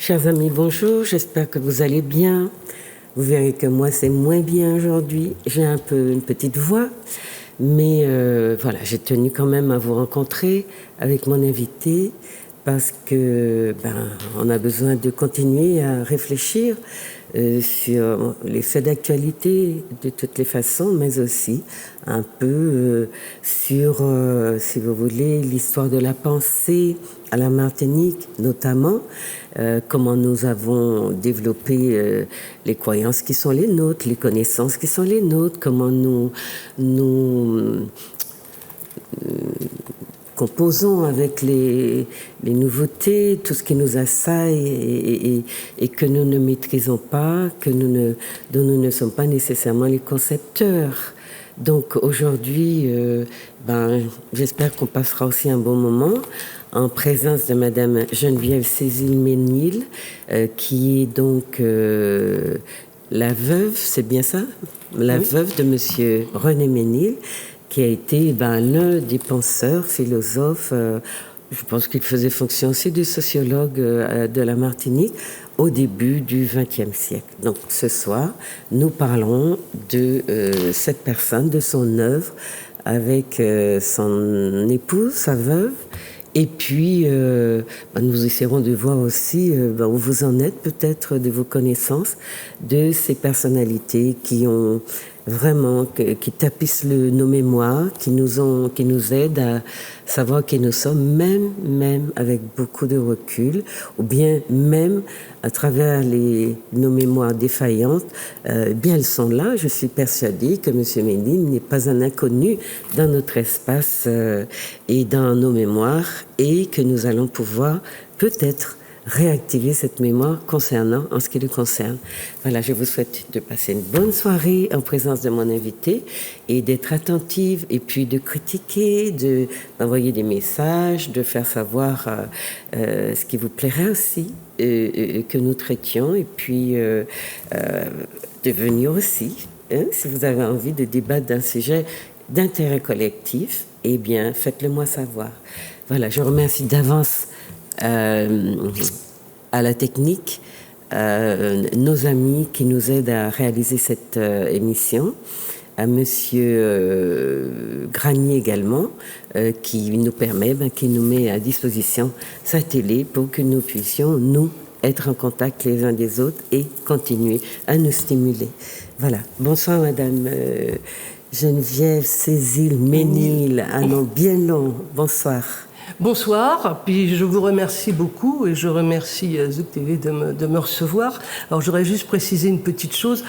Chers amis, bonjour, j'espère que vous allez bien. Vous verrez que moi, c'est moins bien aujourd'hui. J'ai un peu une petite voix, mais voilà, j'ai tenu quand même à vous rencontrer avec mon invité parce que on a besoin de continuer à réfléchir sur les faits d'actualité de toutes les façons, mais aussi un peu sur, si vous voulez, l'histoire de la pensée à la Martinique, notamment, comment nous avons développé les croyances qui sont les nôtres, les connaissances qui sont les nôtres, comment nous composons avec les nouveautés, tout ce qui nous assaille et que nous ne maîtrisons pas, dont nous ne sommes pas nécessairement les concepteurs. Donc aujourd'hui, j'espère qu'on passera aussi un bon moment en présence de Madame Geneviève Cécile-Ménil, qui est donc la veuve, c'est bien ça? La veuve de Monsieur René Ménil, qui a été l'un des penseurs, philosophes, je pense qu'il faisait fonction aussi de sociologue de la Martinique au début du XXe siècle. Donc ce soir, nous parlons de cette personne, de son œuvre, avec son épouse, sa veuve. Et puis, nous essaierons de voir aussi où vous en êtes, peut-être de vos connaissances, de ces personnalités qui ont vraiment, qui tapissent nos mémoires, qui nous aident à savoir qui nous sommes, même avec beaucoup de recul, ou bien même à travers nos mémoires défaillantes, bien elles sont là. Je suis persuadée que M. Ménil n'est pas un inconnu dans notre espace et dans nos mémoires, et que nous allons pouvoir peut-être réactiver cette mémoire en ce qui le concerne. Voilà, je vous souhaite de passer une bonne soirée en présence de mon invité et d'être attentive et puis de critiquer, d'envoyer des messages, de faire savoir ce qui vous plairait aussi que nous traitions, et puis de venir aussi, si vous avez envie de débattre d'un sujet d'intérêt collectif, eh bien, faites-le moi savoir. Voilà, je remercie d'avance à la technique, nos amis qui nous aident à réaliser cette émission, à Monsieur Granier également, qui nous permet, qui nous met à disposition sa télé pour que nous puissions, nous, être en contact les uns des autres et continuer à nous stimuler. Voilà. Bonsoir, Madame Geneviève Cécile-Ménil. Un nom bien long. Bonsoir. Bonsoir, puis je vous remercie beaucoup et je remercie Zouk TV de me recevoir. Alors j'aurais juste précisé une petite chose.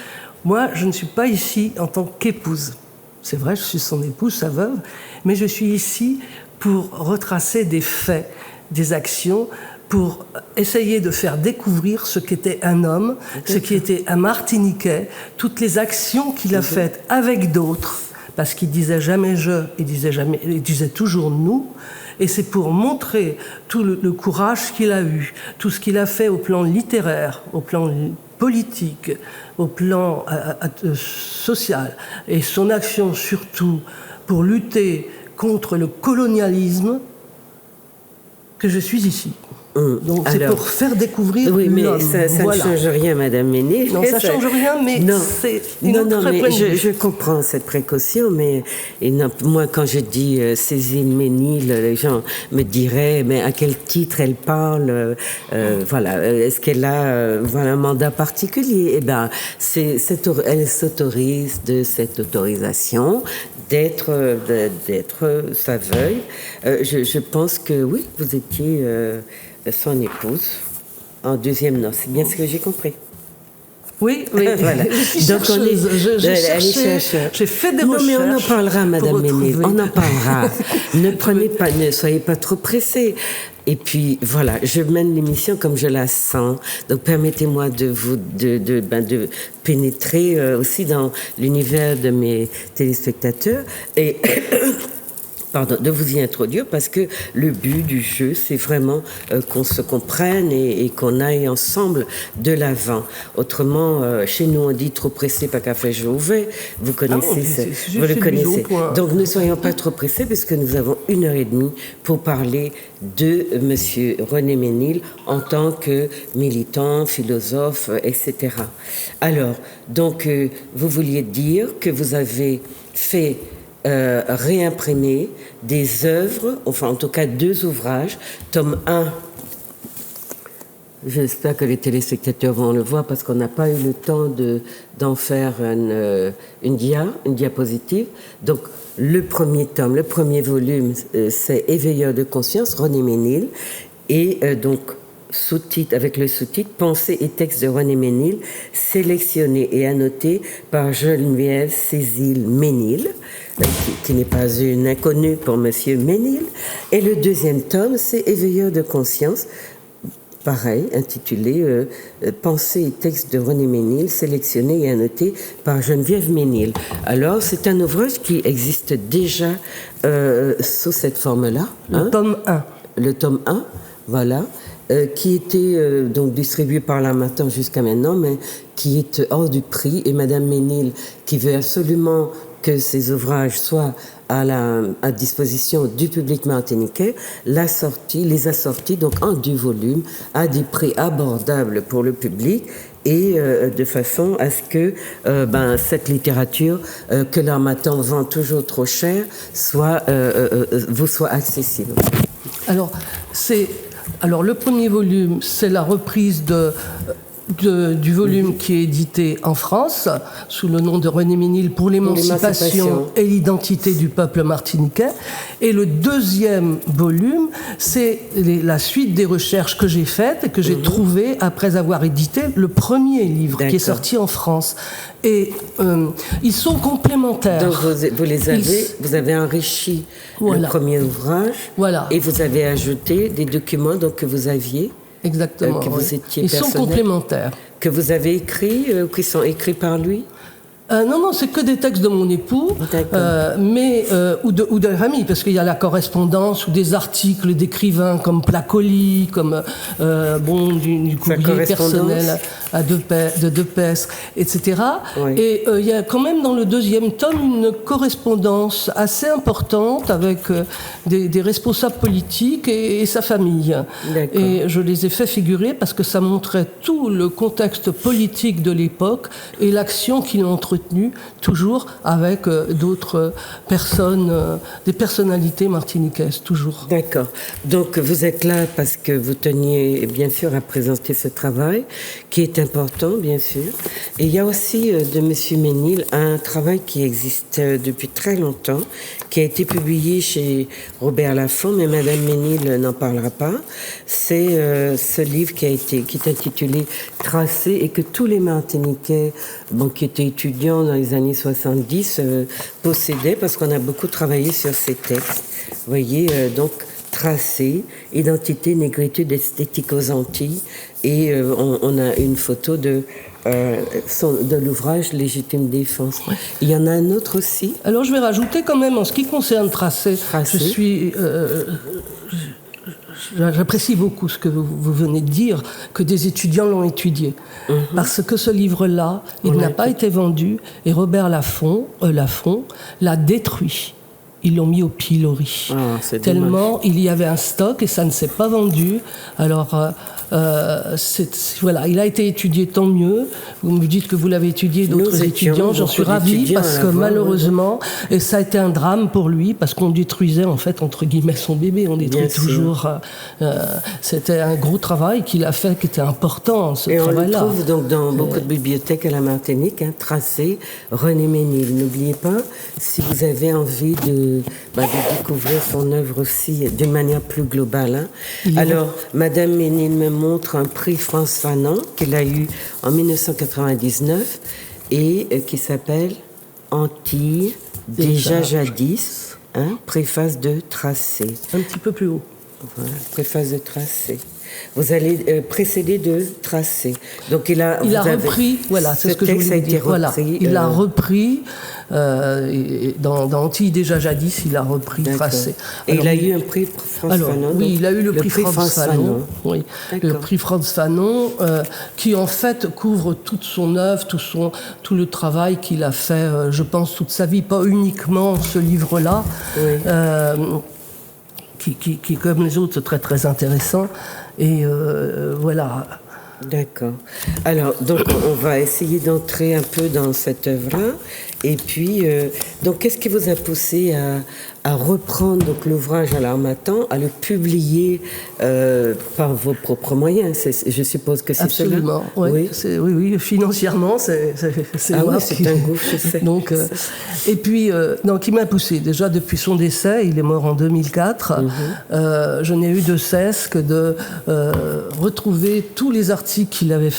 Moi, je ne suis pas ici en tant qu'épouse. C'est vrai, je suis son épouse, sa veuve, mais je suis ici pour retracer des faits, des actions, pour essayer de faire découvrir ce qu'était un homme, ce qui était un Martiniquais, toutes les actions qu'il a faites avec d'autres, parce qu'il disait jamais je, il disait toujours nous. Et c'est pour montrer tout le courage qu'il a eu, tout ce qu'il a fait au plan littéraire, au plan politique, au plan social, et son action surtout pour lutter contre le colonialisme, que je suis ici. Donc c'est pour faire découvrir oui, mais l'homme. Ça ne change rien, Madame Ménil. Non, ça ne change rien, mais c'est une autre mais je comprends cette précaution, mais moi, quand je dis Cécile Ménil, les gens me diraient, mais à quel titre elle parle voilà, est-ce qu'elle a un mandat particulier? Eh bien, elle s'autorise de cette autorisation d'être sa veuve. Je pense que oui, vous étiez son épouse en deuxième noce. C'est bien ce que j'ai compris. Oui. Voilà. Donc on est j'ai fait des recherches. Non, mais on en parlera, Madame Ménil. On en parlera. Ne soyez pas trop pressés. Et puis voilà, je mène l'émission comme je la sens. Donc permettez-moi de pénétrer aussi dans l'univers de mes téléspectateurs et de vous y introduire, parce que le but du jeu, c'est vraiment qu'on se comprenne et qu'on aille ensemble de l'avant. Autrement, chez nous, on dit trop pressé, pas café, je ouvert. Vous connaissez, vous le connaissez. Donc, ne soyons pas trop pressés, puisque nous avons 1h30 pour parler de Monsieur René Ménil en tant que militant, philosophe, etc. Alors, donc, vous vouliez dire que vous avez fait réimprimer des œuvres, enfin en tout cas 2 ouvrages, tome 1. J'espère que les téléspectateurs vont le voir parce qu'on n'a pas eu le temps d'en faire une diapositive. Donc le premier tome, le premier volume, c'est Éveilleur de conscience, René Ménil, et donc sous-titre, avec le sous-titre Pensées et textes de René Ménil, sélectionnés et annotés par Geneviève Cécile Ménil, qui n'est pas une inconnue pour Monsieur Ménil. Et le deuxième tome, c'est Éveilleur de conscience, pareil, intitulé Pensées et textes de René Ménil, sélectionnés et annotés par Geneviève Ménil. Alors, c'est un ouvrage qui existe déjà sous cette forme-là. Le tome 1. Le tome 1, voilà. Qui était donc distribué par l'Harmattan jusqu'à maintenant, mais qui est hors du prix. Et Madame Ménil, qui veut absolument que ces ouvrages soient à disposition du public martiniquais, les a sortis donc en 2 volumes à des prix abordables pour le public et de façon à ce que cette littérature que l'Harmattan vend toujours trop cher vous soit accessible. Alors, le premier volume, c'est la reprise du volume qui est édité en France sous le nom de René Ménil pour l'émancipation et l'identité du peuple martiniquais. Et le deuxième volume, c'est la suite des recherches que j'ai faites et que j'ai trouvées après avoir édité le premier livre qui est sorti en France. Et ils sont complémentaires. Donc vous avez enrichi le premier ouvrage et vous avez ajouté des documents que vous aviez. Exactement. Que vous étiez Ils sont complémentaires. Que vous avez écrits, qui sont écrits par lui? Non, c'est que des textes de mon époux, ou de famille, parce qu'il y a la correspondance ou des articles d'écrivains comme Placoli, comme du courrier personnel de Depestre, etc. Oui. Et il y a quand même dans le deuxième tome une correspondance assez importante avec des responsables politiques et sa famille. D'accord. Et je les ai fait figurer parce que ça montrait tout le contexte politique de l'époque et l'action qu'il a entretenue toujours avec d'autres personnes, des personnalités martiniquaises, toujours. D'accord. Donc vous êtes là parce que vous teniez bien sûr à présenter ce travail qui est important, bien sûr. Et il y a aussi de Monsieur Ménil un travail qui existe depuis très longtemps, qui a été publié chez Robert Laffont, mais Madame Ménil n'en parlera pas. C'est ce livre qui est intitulé Tracé et que tous les Martiniquais, qui étaient étudiants dans les années 70, possédaient parce qu'on a beaucoup travaillé sur ces textes. Vous voyez, donc Tracé, identité, négritude, esthétique aux Antilles, et on a une photo de l'ouvrage Légitime défense. Ouais. Il y en a un autre aussi. Alors je vais rajouter quand même en ce qui concerne Tracé. J'apprécie beaucoup ce que vous venez de dire, que des étudiants l'ont étudié. Parce que ce livre-là, il n'a pas été vendu et Robert Laffont l'a détruit. Ils l'ont mis au pilori. Tellement il y avait un stock et ça ne s'est pas vendu. Alors, il a été étudié, tant mieux. Vous me dites que vous l'avez étudié, d'autres étudiants, j'en suis ravie parce que malheureusement, et ça a été un drame pour lui parce qu'on détruisait en fait entre guillemets son bébé. On détruit toujours. C'était un gros travail qu'il a fait, qui était important. Ce travail-là. On le trouve donc dans beaucoup de bibliothèques à la Martinique, Tracé, René Ménil. N'oubliez pas, si vous avez envie de découvrir son œuvre aussi d'une manière plus globale. Alors, Madame Ménil me montre un prix France Fanon qu'elle a eu en 1999 et qui s'appelle Antilles, déjà jadis, préface de Tracé. Un petit peu plus haut. Voilà, préface de Tracé. Vous allez précéder de tracer. Donc il a repris, voilà, c'est ce que je voulais dire. Voilà, il a repris dans Antilles déjà jadis, il a repris tracé. Et il a eu un prix Frantz Fanon. Oui, il a eu le prix Frantz Fanon. Oui, le prix Frantz Fanon, qui en fait couvre toute son œuvre, tout le travail qu'il a fait, je pense, toute sa vie, pas uniquement ce livre-là. Oui. Qui, comme les autres, très très intéressant. Et voilà. D'accord. Alors, donc, on va essayer d'entrer un peu dans cette œuvre-là. Et puis, donc, qu'est-ce qui vous a poussé à reprendre donc, l'ouvrage à l'Harmattan, à le publier par vos propres moyens? Je suppose que c'est absolument, cela. Oui. Oui, financièrement, c'est moi oui, c'est un gouffre, je sais. Donc, et puis, donc, il m'a poussé. Déjà, depuis son décès, il est mort en 2004, je n'ai eu de cesse que de retrouver tous les articles qu'il avait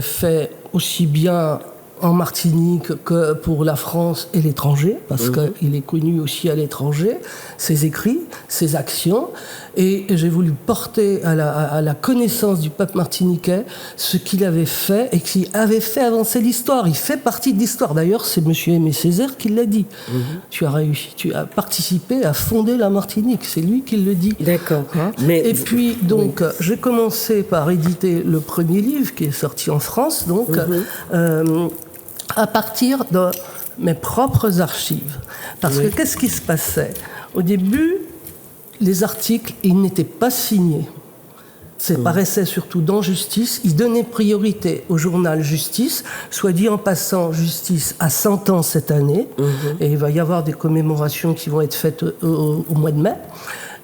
fait aussi bien en Martinique que pour la France et l'étranger, parce qu'il est connu aussi à l'étranger, ses écrits, ses actions, et j'ai voulu porter à la connaissance du peuple martiniquais ce qu'il avait fait et qui avait fait avancer l'histoire. Il fait partie de l'histoire. D'ailleurs, c'est M. Aimé Césaire qui l'a dit. Tu as réussi, tu as participé à fonder la Martinique. C'est lui qui le dit. D'accord. Et puis, donc, j'ai commencé par éditer le premier livre qui est sorti en France, donc, à partir de mes propres archives. Parce que qu'est-ce qui se passait? Au début, les articles, ils n'étaient pas signés. Ça paraissait surtout dans Justice. Ils donnaient priorité au journal Justice. Soit dit en passant, Justice a 100 ans cette année. Et il va y avoir des commémorations qui vont être faites au mois de mai.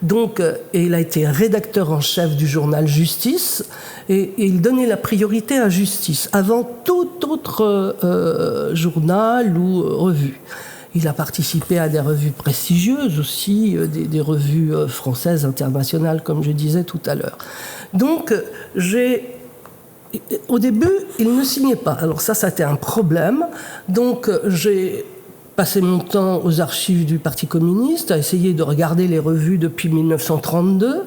Donc, et il a été rédacteur en chef du journal Justice, et il donnait la priorité à Justice, avant tout autre journal ou revue. Il a participé à des revues prestigieuses aussi, des revues françaises, internationales, comme je disais tout à l'heure. Donc, au début, il ne signait pas. Alors ça a été un problème. Donc, j'ai passé mon temps aux archives du Parti communiste, à essayer de regarder les revues depuis 1932,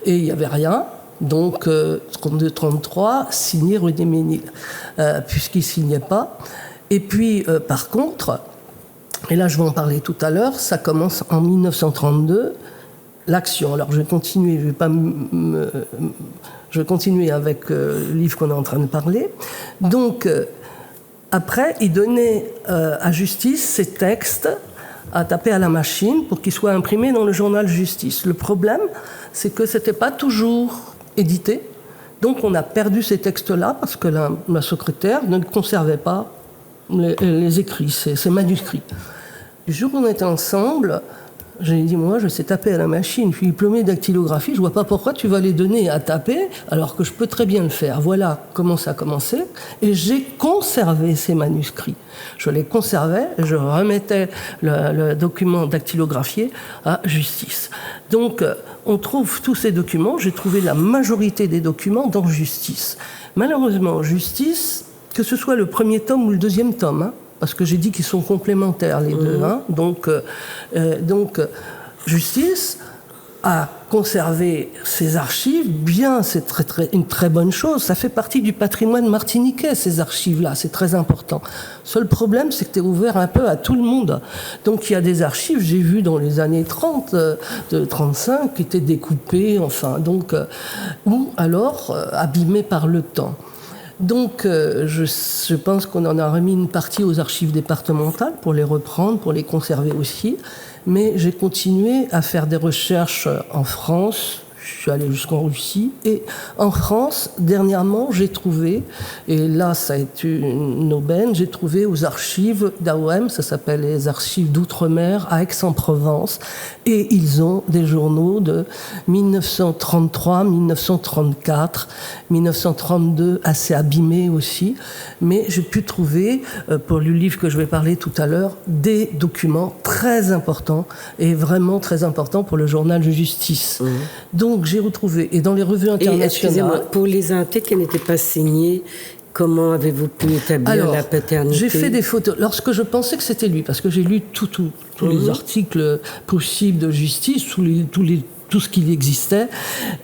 et il n'y avait rien. Donc, 32-33, signé René Ménil, puisqu'il ne signait pas. Et puis, par contre, et là je vais en parler tout à l'heure, ça commence en 1932, l'action. Alors, je vais continuer, je vais continuer avec le livre qu'on est en train de parler. Donc, après, il donnait à Justice ses textes à taper à la machine pour qu'ils soient imprimés dans le journal Justice. Le problème, c'est que ce n'était pas toujours édité. Donc on a perdu ces textes-là parce que la secrétaire ne conservait pas les écrits, ces manuscrits. Du jour où on était ensemble, j'ai dit, moi, je sais taper à la machine, je suis diplômé dactylographie, je ne vois pas pourquoi tu vas les donner à taper alors que je peux très bien le faire. Voilà comment ça a commencé. Et j'ai conservé ces manuscrits. Je les conservais, je remettais le document dactylographié à Justice. Donc, on trouve tous ces documents. J'ai trouvé la majorité des documents dans Justice. Malheureusement, Justice, que ce soit le premier tome ou le deuxième tome, parce que j'ai dit qu'ils sont complémentaires, les deux. Donc, Justice a conservé ses archives. Bien, c'est une très bonne chose. Ça fait partie du patrimoine martiniquais, ces archives-là. C'est très important. Seul problème, c'est que c'est ouvert un peu à tout le monde. Donc, il y a des archives, j'ai vu dans les années 30, 35, qui étaient découpées, enfin, donc, ou alors abîmées par le temps. Donc, je pense qu'on en a remis une partie aux archives départementales pour les reprendre, pour les conserver aussi. Mais j'ai continué à faire des recherches en France. Je suis allé jusqu'en Russie. Et en France, dernièrement, j'ai trouvé, et là, ça a été une aubaine, j'ai trouvé aux archives d'AOM, ça s'appelle les archives d'outre-mer, à Aix-en-Provence, et ils ont des journaux de 1933, 1934, 1932, assez abîmés aussi. Mais j'ai pu trouver, pour le livre que je vais parler tout à l'heure, des documents très importants, et vraiment très importants pour le journal de Justice. Donc, j'ai retrouvé, et dans les revues internationales... Excusez-moi, pour les articles qui n'étaient pas signés, comment avez-vous pu établir la paternité? J'ai fait des photos. Lorsque je pensais que c'était lui, parce que j'ai lu tous les articles possibles de Justice, tous tout ce qui existait.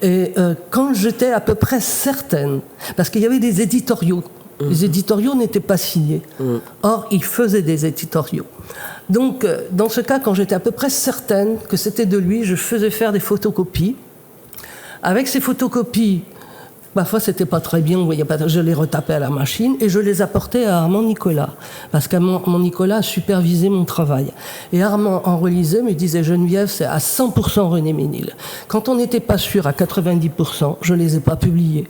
Et quand j'étais à peu près certaine, parce qu'il y avait des éditoriaux, les éditoriaux n'étaient pas signés. Or, il faisait des éditoriaux. Donc, dans ce cas, quand j'étais à peu près certaine que c'était de lui, je faisais faire des photocopies. Avec ces photocopies, parfois c'était pas très bien, vous voyez pas, je les retapais à la machine et je les apportais à Armand Nicolas, parce qu'Armand Nicolas supervisait mon travail. Et Armand en relisait, me disait, Geneviève, c'est à 100% René Ménil. Quand on n'était pas sûr à 90%, je les ai pas publiés.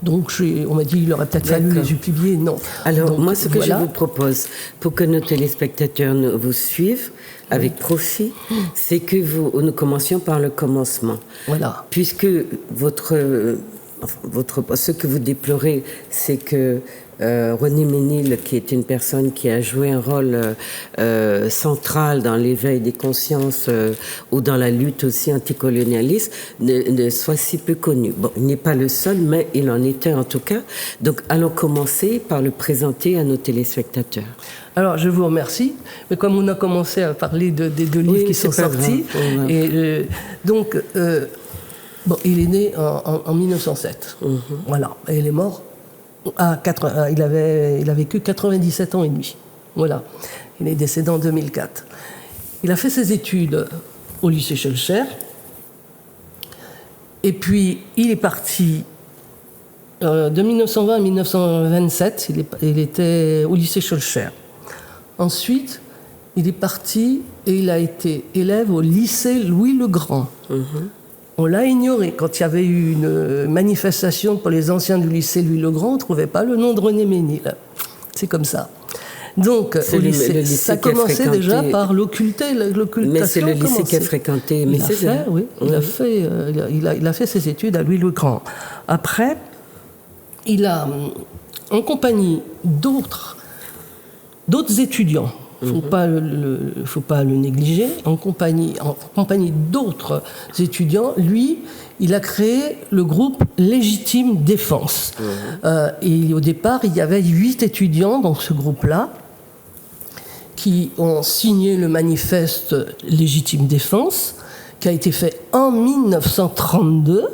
Donc on m'a dit, il aurait peut-être fallu les publier, non. Alors donc, moi, ce que voilà. je vous propose, pour que nos téléspectateurs vous suivent avec profit, c'est que nous commencions par le commencement. Voilà. Puisque ce que vous déplorez, c'est que René Ménil, qui est une personne qui a joué un rôle central dans l'éveil des consciences ou dans la lutte aussi anticolonialiste, ne soit si peu connu. Bon, il n'est pas le seul, mais il en était en tout cas. Donc, allons commencer par le présenter à nos téléspectateurs. Alors, je vous remercie, mais comme on a commencé à parler des deux livres qui sont sortis, et donc, il est né en 1907, voilà, et il est mort il a vécu 97 ans et demi, voilà, il est décédé en 2004. Il a fait ses études au lycée Schœlcher, et puis il est parti de 1920 à 1927, il était au lycée Schœlcher. Ensuite, il est parti et il a été élève au lycée Louis-le-Grand. On l'a ignoré. Quand il y avait eu une manifestation pour les anciens du lycée Louis-le-Grand, on ne trouvait pas le nom de René Ménil. C'est comme ça. Donc, au lycée, ça commençait déjà par l'occultation. Mais c'est le lycée qui a fréquenté Aimé Césaire. Oui, il a fait ses études à Louis-le-Grand. Après, il a, en compagnie d'autres étudiants, il ne faut pas le négliger, en compagnie d'autres étudiants, lui, il a créé le groupe Légitime Défense. Et au départ, il y avait 8 étudiants dans ce groupe-là qui ont signé le manifeste Légitime Défense, qui a été fait en 1932.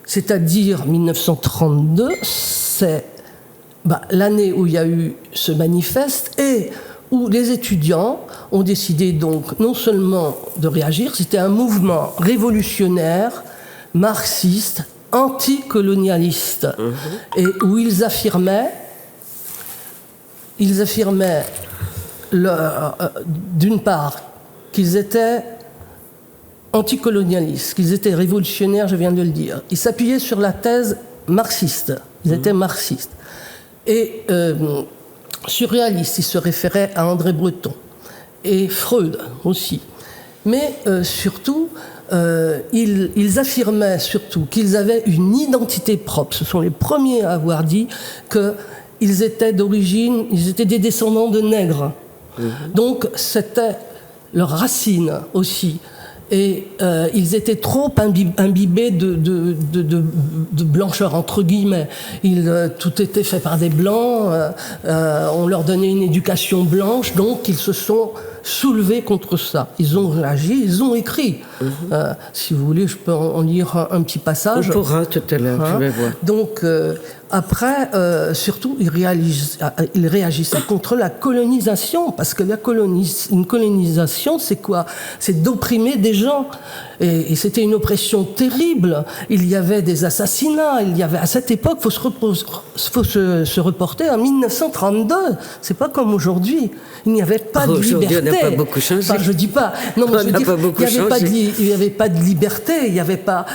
C'est-à-dire 1932, c'est l'année où il y a eu ce manifeste et où les étudiants ont décidé donc non seulement de réagir, c'était un mouvement révolutionnaire, marxiste, anticolonialiste, et où ils affirmaient d'une part qu'ils étaient anticolonialistes, qu'ils étaient révolutionnaires, je viens de le dire. Ils s'appuyaient sur la thèse marxiste, ils étaient marxistes. Et surréalistes, ils se référaient à André Breton et Freud aussi. Mais surtout, ils affirmaient surtout qu'ils avaient une identité propre. Ce sont les premiers à avoir dit qu'ils étaient d'origine, ils étaient des descendants de nègres. Donc c'était leur racine aussi. Et ils étaient trop imbibés de blancheur, entre guillemets. Tout était fait par des blancs, on leur donnait une éducation blanche, donc ils se sont soulevés contre ça. Ils ont réagi, ils ont écrit. Si vous voulez, je peux en lire un petit passage. On pourra tout à l'heure, je vais voir. Donc, après, surtout, ils réagissaient contre la colonisation, parce que une colonisation, c'est quoi? C'est d'opprimer des gens. Et c'était une oppression terrible. Il y avait des assassinats. À cette époque, il faut se reporter en 1932. C'est pas comme aujourd'hui. Il n'y avait pas de liberté. Aujourd'hui, on n'a pas beaucoup changé. Enfin, je dis pas. Non, mais on n'a pas beaucoup changé. Il n'y avait pas de liberté. Il n'y avait pas.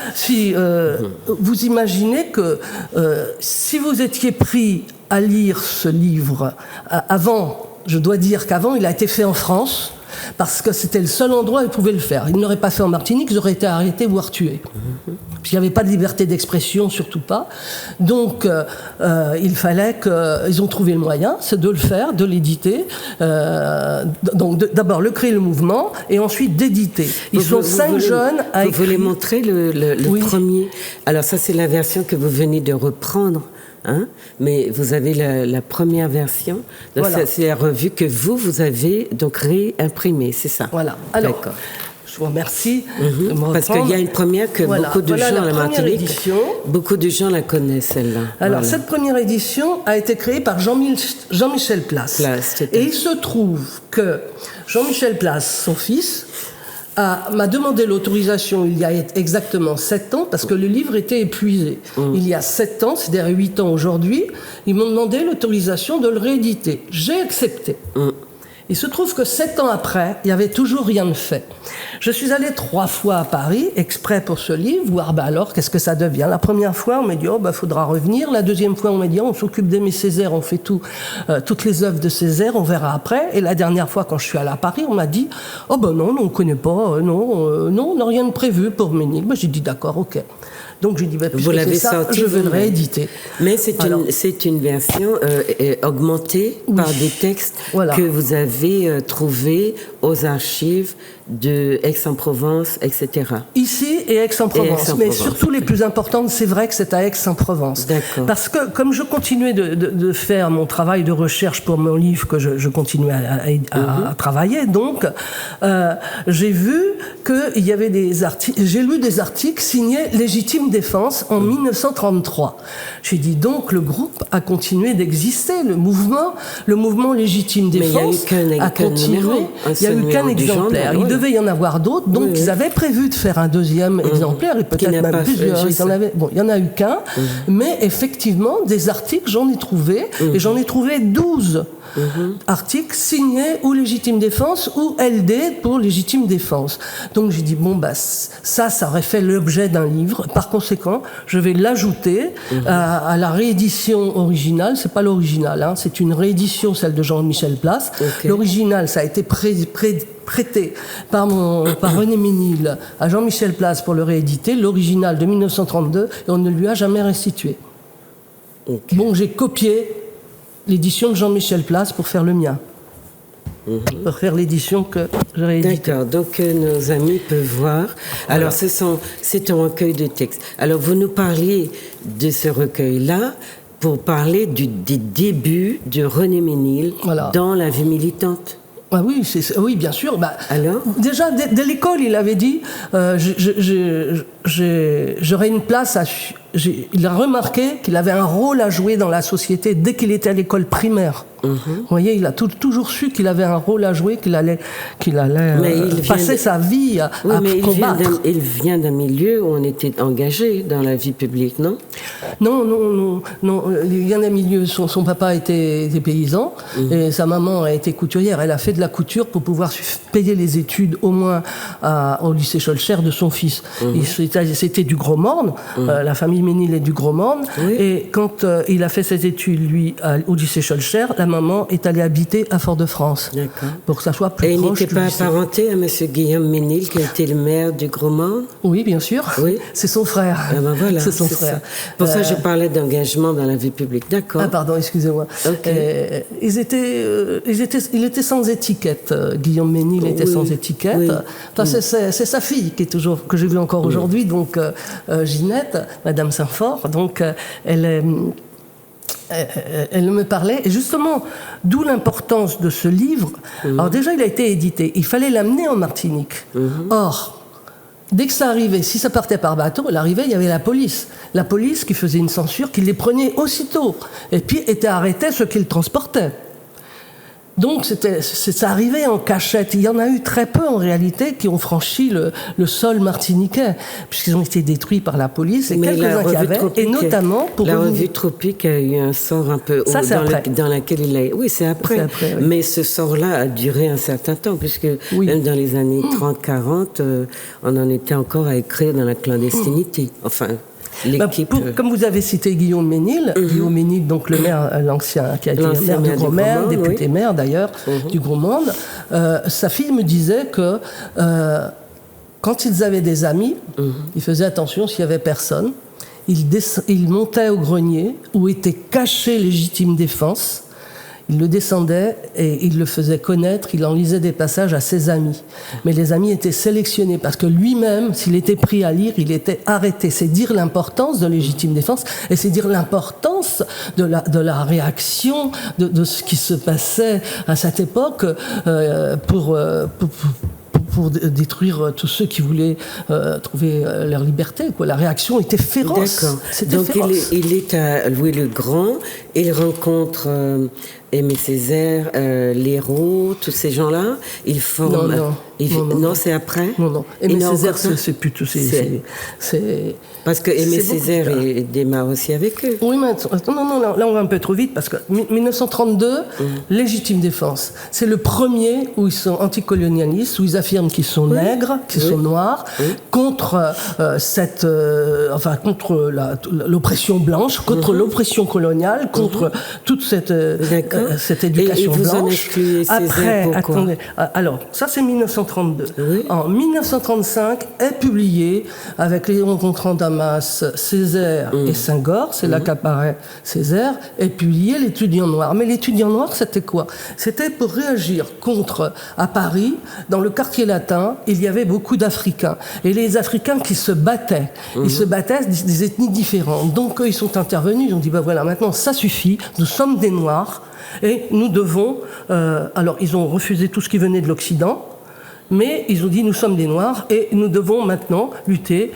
Vous imaginez que si vous étiez pris à lire ce livre avant, je dois dire qu'avant, il a été fait en France. Parce que c'était le seul endroit où ils pouvaient le faire. Ils ne l'auraient pas fait en Martinique, ils auraient été arrêtés, voire tués. Puis il n'y avait pas de liberté d'expression, surtout pas. Donc, il fallait ils ont trouvé le moyen, c'est de le faire, de l'éditer. Donc, d'abord, créer le mouvement, et ensuite d'éditer. Ils sont 5 jeunes à écrire. Vous voulez montrer le premier? Alors ça, c'est la version que vous venez de reprendre. Mais vous avez la première version. Donc c'est la revue que vous avez donc réimprimée, c'est ça? Voilà. Alors, je vous remercie. Parce qu'il y a une première que beaucoup de gens à la Martinique, beaucoup de gens la connaissent, celle-là. Alors, cette première édition a été créée par Jean-Michel Place. Et il se trouve que Jean-Michel Place, son fils, m'a demandé l'autorisation il y a exactement 7 ans, parce que le livre était épuisé. Il y a 7 ans, c'est-à-dire 8 ans aujourd'hui, ils m'ont demandé l'autorisation de le rééditer. J'ai accepté. Il se trouve que 7 ans après, il n'y avait toujours rien de fait. Je suis allée 3 fois à Paris, exprès pour ce livre, voir alors qu'est-ce que ça devient. La première fois, on m'a dit faudra revenir. La deuxième fois, on m'a dit on s'occupe d'Aimé Césaire, on fait toutes les œuvres de Césaire, on verra après. Et la dernière fois, quand je suis allée à Paris, on m'a dit non, on ne connaît pas, non, on n'a rien de prévu pour Ménil. J'ai dit d'accord, ok. Donc j'ai dit, vous l'avez sorti, je vais le rééditer. Mais c'est une version augmentée par des textes que vous avez trouvés aux archives de Aix-en-Provence, etc. Ici et Aix-en-Provence, mais surtout les plus importantes, c'est vrai que c'est à Aix-en-Provence. D'accord. Parce que comme je continuais de faire mon travail de recherche pour mon livre, que je continuais à travailler, donc j'ai vu qu'il y avait des articles, j'ai lu des articles signés Légitime Défense en 1933. J'ai dit donc le groupe a continué d'exister, le mouvement Légitime Défense a continué. Il n'y a eu qu'un exemplaire. Il devait y en avoir d'autres, donc ils avaient prévu de faire un deuxième exemplaire, et peut-être même plusieurs. Il y en a eu qu'un, mais effectivement, des articles, j'en ai trouvé, et j'en ai trouvé 12 articles signés ou Légitime Défense ou LD pour Légitime Défense. Donc j'ai dit, ça aurait fait l'objet d'un livre. Par conséquent, je vais l'ajouter à la réédition originale. C'est pas l'original, c'est une réédition, celle de Jean-Michel Place. L'original, ça a été prêté par René Ménil à Jean-Michel Place pour le rééditer, l'original de 1932, et on ne lui a jamais restitué. Bon, j'ai copié l'édition de Jean-Michel Place pour faire le mien. Pour faire l'édition que je réédite. D'accord, donc nos amis peuvent voir. Alors, c'est un recueil de textes. Alors, vous nous parliez de ce recueil-là pour parler des débuts de René Ménil dans la vie militante. Ah oui, oui, bien sûr. Alors déjà, dès l'école, il avait dit j'aurais une place il a remarqué qu'il avait un rôle à jouer dans la société dès qu'il était à l'école primaire. Vous voyez, il a toujours su qu'il avait un rôle à jouer, qu'il allait passer sa vie à combattre. Il vient d'un milieu où on était engagé dans la vie publique, non ? Non. Il vient d'un milieu. Son papa était paysan et sa maman a été couturière. Elle a fait de la couture pour pouvoir payer les études, au moins au lycée Schœlcher de son fils. C'était du Gros-Morne. La famille Ménil est du Gros-Morne. Et quand il a fait ses études, lui, au lycée Schœlcher, la maman est allée habiter à Fort-de-France. D'accord. Pour que ça soit plus proche. Et il n'était pas apparenté à M. Guillaume Ménil, qui était le maire du Gros-Morne ? Oui, bien sûr. Oui. C'est son frère. Voilà, c'est son frère. Ça. Pour ça, je parlais d'engagement dans la vie publique. D'accord. Ah, pardon, excusez-moi. Okay. Il était sans étiquette. Guillaume Ménil était sans étiquette. Oui. Enfin, c'est sa fille que j'ai vue encore aujourd'hui, donc Ginette, Madame Saint-Fort. Donc, elle me parlait, et justement, d'où l'importance de ce livre. Alors déjà, il a été édité, il fallait l'amener en Martinique. Or, dès que ça arrivait, si ça partait par bateau, il y avait la police. La police qui faisait une censure, qui les prenait aussitôt, et puis était arrêté ceux qui le transportaient. Donc ça arrivait en cachette. Il y en a eu très peu en réalité qui ont franchi le sol martiniquais, puisqu'ils ont été détruits par la police, et quelques-uns qui avaient, et notamment pour la revue Tropique a eu un sort un peu dans laquelle il a... Oui, c'est après. Oui. Mais ce sort-là a duré un certain temps, puisque même dans les années 30-40, on en était encore à écrire dans la clandestinité. Enfin... comme vous avez cité Guillaume Ménil, Guillaume Ménil, donc le maire, l'ancien, qui a été maire du Gros-Morne, député maire d'ailleurs, du Gros-Morne, sa fille me disait que quand ils avaient des amis, ils faisaient attention s'il n'y avait personne, ils montaient au grenier où était caché Légitime Défense. Il le descendait et il le faisait connaître, il en lisait des passages à ses amis. Mais les amis étaient sélectionnés parce que lui-même, s'il était pris à lire, il était arrêté. C'est dire l'importance de Légitime Défense et c'est dire l'importance de la réaction de ce qui se passait à cette époque pour pour détruire tous ceux qui voulaient trouver leur liberté, quoi. La réaction était féroce. D'accord. C'était Donc féroce. il est à Louis le Grand, il rencontre Aimé Césaire, Léraud, tous ces gens-là. Ils forment. Non, c'est après. Non. Aimé Césaire, c'est plutôt. Parce que Aimé Césaire démarre aussi avec eux. Oui, mais non, là on va un peu trop vite parce que 1932, légitime défense. C'est le premier où ils sont anticolonialistes, où ils affirment qu'ils sont nègres, qu'ils sont noirs, contre contre l'oppression blanche, contre l'oppression coloniale, contre toute cette éducation et vous blanche. En excluez Césaire, après, pourquoi? attendez, alors ça c'est 1932. Oui. En 1935 est publié avec Léon Gontran Damas, Césaire et Senghor, c'est là qu'apparaît Césaire, est publié l'étudiant noir. Mais l'étudiant noir, c'était quoi? C'était pour réagir contre, à Paris, dans le quartier latin, il y avait beaucoup d'Africains. Et les Africains qui se battaient, ils se battaient des ethnies différentes. Donc ils sont intervenus, ils ont dit, voilà, maintenant ça suffit, nous sommes des Noirs, et nous devons... alors ils ont refusé tout ce qui venait de l'Occident, mais ils ont dit, nous sommes des Noirs, et nous devons maintenant lutter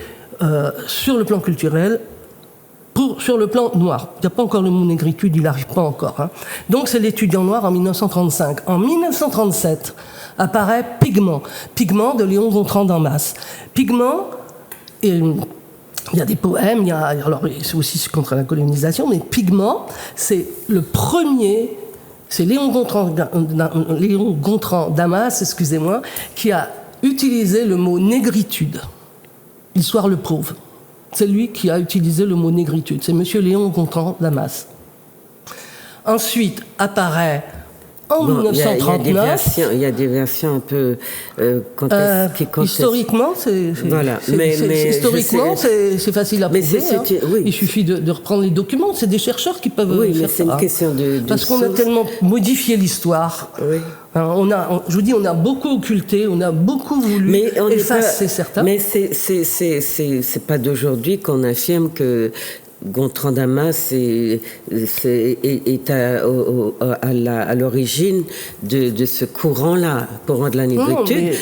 sur le plan culturel, sur le plan noir. Il n'y a pas encore le mot négritude, il n'arrive pas encore. Hein. Donc c'est l'étudiant noir en 1935. En 1937 apparaît Pigment. Pigment de Léon Gontran Damas. Pigment, il y a des poèmes, alors c'est aussi contre la colonisation, mais Pigment, c'est le premier... C'est Léon Gontran Damas, excusez-moi, qui a utilisé le mot négritude. L'histoire le prouve. C'est lui qui a utilisé le mot négritude. C'est monsieur Léon Gontran Damas. Ensuite apparaît en 1939. Il y a des versions un peu historiquement, c'est facile à prouver. Oui. Il suffit de reprendre les documents. C'est des chercheurs qui peuvent faire ça. Oui, mais c'est une question de parce qu'on a tellement modifié l'histoire. Oui. Je vous dis, on a beaucoup occulté, on a beaucoup voulu effacer certains. Mais c'est pas d'aujourd'hui qu'on affirme que Gontran Damas est à l'origine de ce courant-là, courant de la négritude,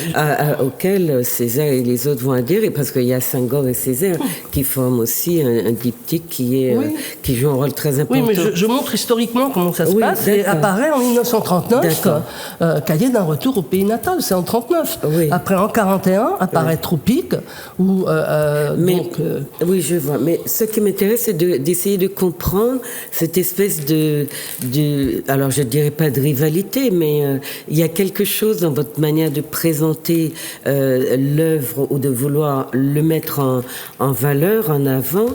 auquel Césaire et les autres vont adhérer, parce qu'il y a Senghor et Césaire qui forment aussi un diptyque qui joue un rôle très important. Oui, mais je montre historiquement comment ça se passe, et apparaît en 1939, Cahier d'un retour au pays natal, c'est en 1939. Oui. Après, en 1941, apparaît Tropique, où... oui, je vois, mais ce qui m'intéresse, c'est d'essayer de comprendre cette espèce de alors je dirais pas de rivalité, mais il y a quelque chose dans votre manière de présenter l'œuvre ou de vouloir le mettre en valeur, en avant,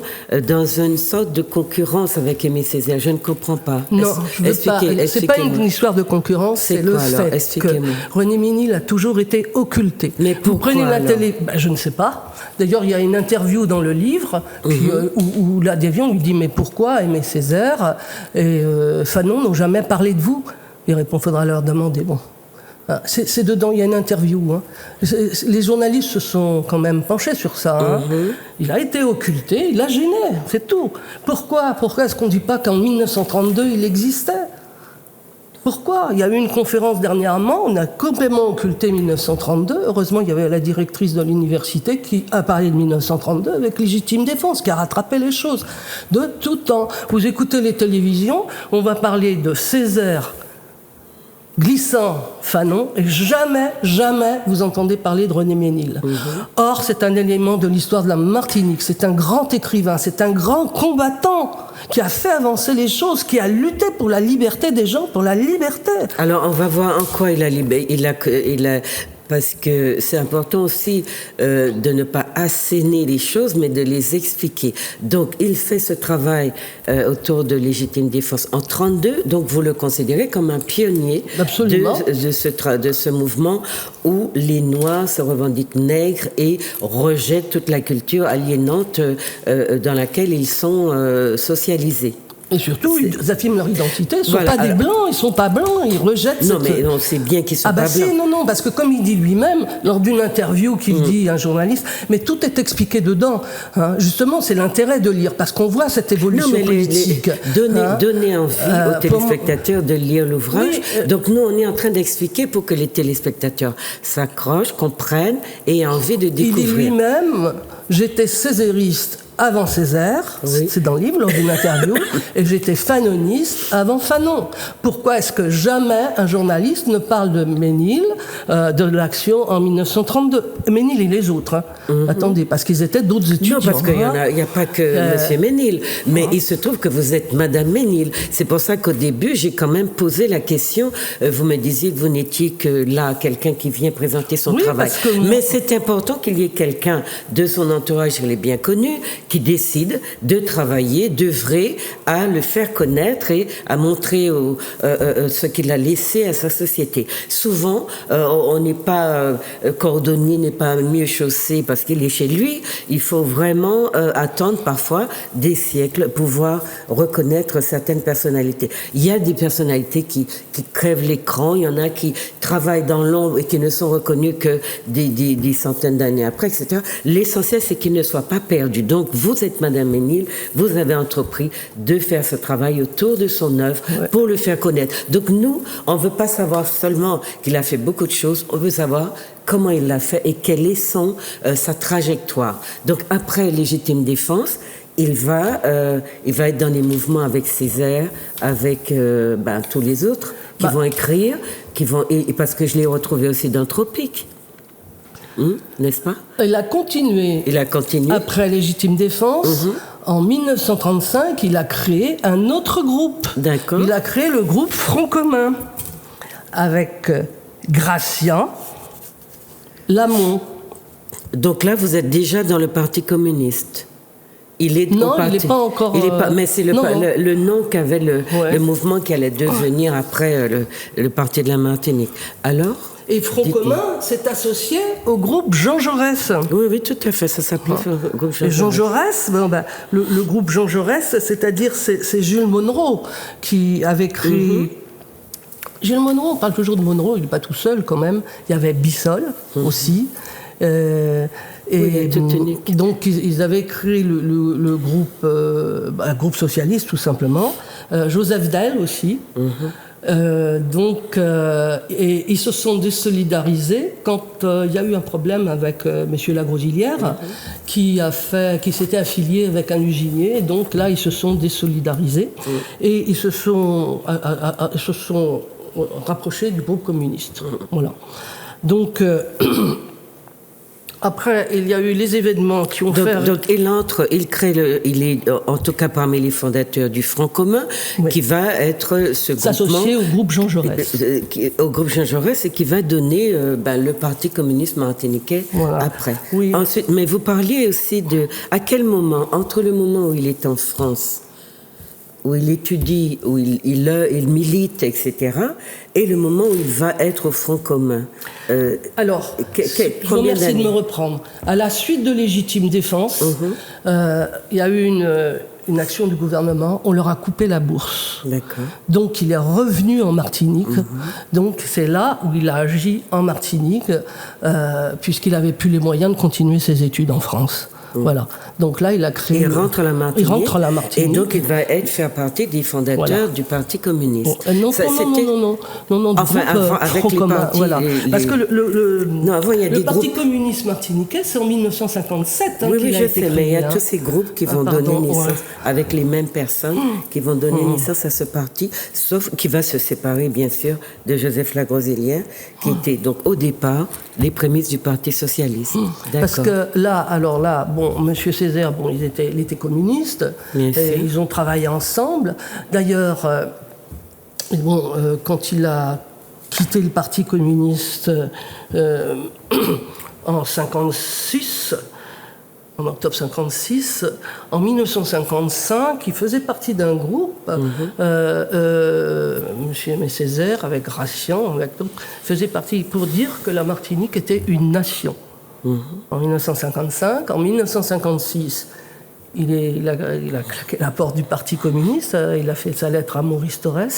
dans une sorte de concurrence avec Aimé Césaire. Je ne comprends pas. Non, c'est pas une histoire de concurrence, c'est le fait que René Ménil a toujours été occulté. Mais pourquoi? Vous prenez la télé, je ne sais pas. D'ailleurs, il y a une interview dans le livre où la Déviant lui dit « Mais pourquoi Aimé Césaire et Fanon n'ont jamais parlé de vous ?» Il répond « Faudra leur demander. » Bon, c'est dedans, il y a une interview. Hein. Les journalistes se sont quand même penchés sur ça. Hein. Il a été occulté, il a gêné, c'est tout. Pourquoi est-ce qu'on ne dit pas qu'en 1932, il existait ? Pourquoi? Il y a eu une conférence dernièrement, on a complètement occulté 1932. Heureusement, il y avait la directrice de l'université qui a parlé de 1932 avec légitime défense, qui a rattrapé les choses de tout temps. Vous écoutez les télévisions, on va parler de Césaire, Glissant, Fanon, et jamais vous entendez parler de René Ménil. Or, c'est un élément de l'histoire de la Martinique, c'est un grand écrivain, c'est un grand combattant qui a fait avancer les choses, qui a lutté pour la liberté des gens, pour la liberté. Alors, on va voir en quoi il a parce que c'est important aussi de ne pas asséner les choses, mais de les expliquer. Donc, il fait ce travail autour de légitime défense en 1932. Donc, vous le considérez comme un pionnier de ce mouvement où les Noirs se revendiquent nègres et rejettent toute la culture aliénante dans laquelle ils sont socialisés. Et surtout, ils affirment leur identité. Ils ne sont pas des blancs, ils ne sont pas blancs, ils rejettent Non, mais on sait bien qu'ils ne sont pas blancs. Non, parce que comme il dit lui-même, lors d'une interview qu'il dit à un journaliste, mais tout est expliqué dedans. Hein. Justement, c'est l'intérêt de lire, parce qu'on voit cette évolution politique. Donner envie aux téléspectateurs de lire l'ouvrage. Oui, donc nous, on est en train d'expliquer pour que les téléspectateurs s'accrochent, comprennent et aient envie de découvrir. Il dit lui-même, j'étais césairiste avant Césaire, c'est dans le livre, lors d'une interview, et j'étais fanoniste avant Fanon. Pourquoi est-ce que jamais un journaliste ne parle de Ménil, de l'action en 1932 ? Ménil et les autres, hein. Attendez, parce qu'ils étaient d'autres étudiants. Non, parce qu'il n'y a pas que M. Ménil, mais il se trouve que vous êtes Madame Ménil. C'est pour ça qu'au début, j'ai quand même posé la question, vous me disiez que vous n'étiez que là, quelqu'un qui vient présenter son travail. Mais c'est important qu'il y ait quelqu'un de son entourage, il est bien connu, qui décide de travailler, d'œuvrer à le faire connaître et à montrer ce qu'il a laissé à sa société. Souvent, on n'est pas cordonnier, n'est pas mieux chaussé parce qu'il est chez lui. Il faut vraiment attendre parfois des siècles pour pouvoir reconnaître certaines personnalités. Il y a des personnalités qui crèvent l'écran, il y en a qui travaillent dans l'ombre et qui ne sont reconnus que des centaines d'années après, etc. L'essentiel, c'est qu'ils ne soient pas perdus. Donc, vous êtes Madame Ménil, vous avez entrepris de faire ce travail autour de son œuvre pour le faire connaître. Donc nous, on ne veut pas savoir seulement qu'il a fait beaucoup de choses, on veut savoir comment il l'a fait et quelle est sa trajectoire. Donc après Légitime Défense, il va être dans les mouvements avec Césaire, avec tous les autres qui vont écrire, parce que je l'ai retrouvé aussi dans Tropique. N'est-ce pas ? Il a continué. Après Légitime Défense. En 1935, il a créé un autre groupe. D'accord. Il a créé le groupe Front commun avec Gratien, Lamont. Donc là, vous êtes déjà dans le Parti communiste. Il n'est pas encore... mais c'est le nom qu'avait le mouvement qui allait devenir après le Parti de la Martinique. Alors ? Et Front commun s'est associé au groupe Jean Jaurès. Oui, tout à fait, ça s'appelait le groupe Jean Jaurès. Le groupe Jean Jaurès, c'est-à-dire c'est Jules Monroe qui avait créé... Jules Monroe, on parle toujours de Monroe, il n'est pas tout seul quand même. Il y avait Bissol aussi. Donc ils avaient créé le groupe, un groupe socialiste tout simplement. Joseph Dael aussi. Et ils se sont désolidarisés quand il y a eu un problème avec monsieur Lagrosilière qui s'était affilié avec un usinier. Donc là, ils se sont désolidarisés et ils se sont rapprochés du groupe communiste. Voilà. Donc après, il y a eu les événements qui ont fait... Donc, il est en tout cas parmi les fondateurs du Front commun, qui va être ce groupement... S'associer au groupe Jean Jaurès. Au groupe Jean Jaurès, et qui va donner le Parti communiste martiniquais après. Oui. Ensuite, mais vous parliez aussi à quel moment, entre le moment où il est en France, où il étudie, où il milite, etc., et le moment où il va être au Front commun. Alors, je vous remercie de me reprendre. À la suite de Légitime Défense, il y a eu une action du gouvernement, on leur a coupé la bourse. D'accord. Donc il est revenu en Martinique. Donc c'est là où il a agi en Martinique, puisqu'il n'avait plus les moyens de continuer ses études en France. Voilà. Donc là, il a créé... Il rentre à la Martinique. Et donc, il va faire partie des fondateurs du Parti communiste. Non, enfin, avec les partis... Parce que le Parti communiste martiniquais, c'est en 1957 qu'il a été créé. Mais il y a tous ces groupes qui vont donner naissance, avec les mêmes personnes, qui vont donner naissance à ce parti, sauf qu'il va se séparer, bien sûr, de Joseph Lagrosilière, qui était donc, au départ, les prémices du Parti socialiste. Parce que là, Monsieur Césaire, il était communiste, et ils ont travaillé ensemble. D'ailleurs, quand il a quitté le Parti communiste en 56, en octobre 56, en 1955, il faisait partie d'un groupe, Monsieur Aimé Césaire, avec Gratien, avec d'autres, faisait partie pour dire que la Martinique était une nation. En 1955, en 1956, il a claqué la porte du Parti communiste, il a fait sa lettre à Maurice Thorez.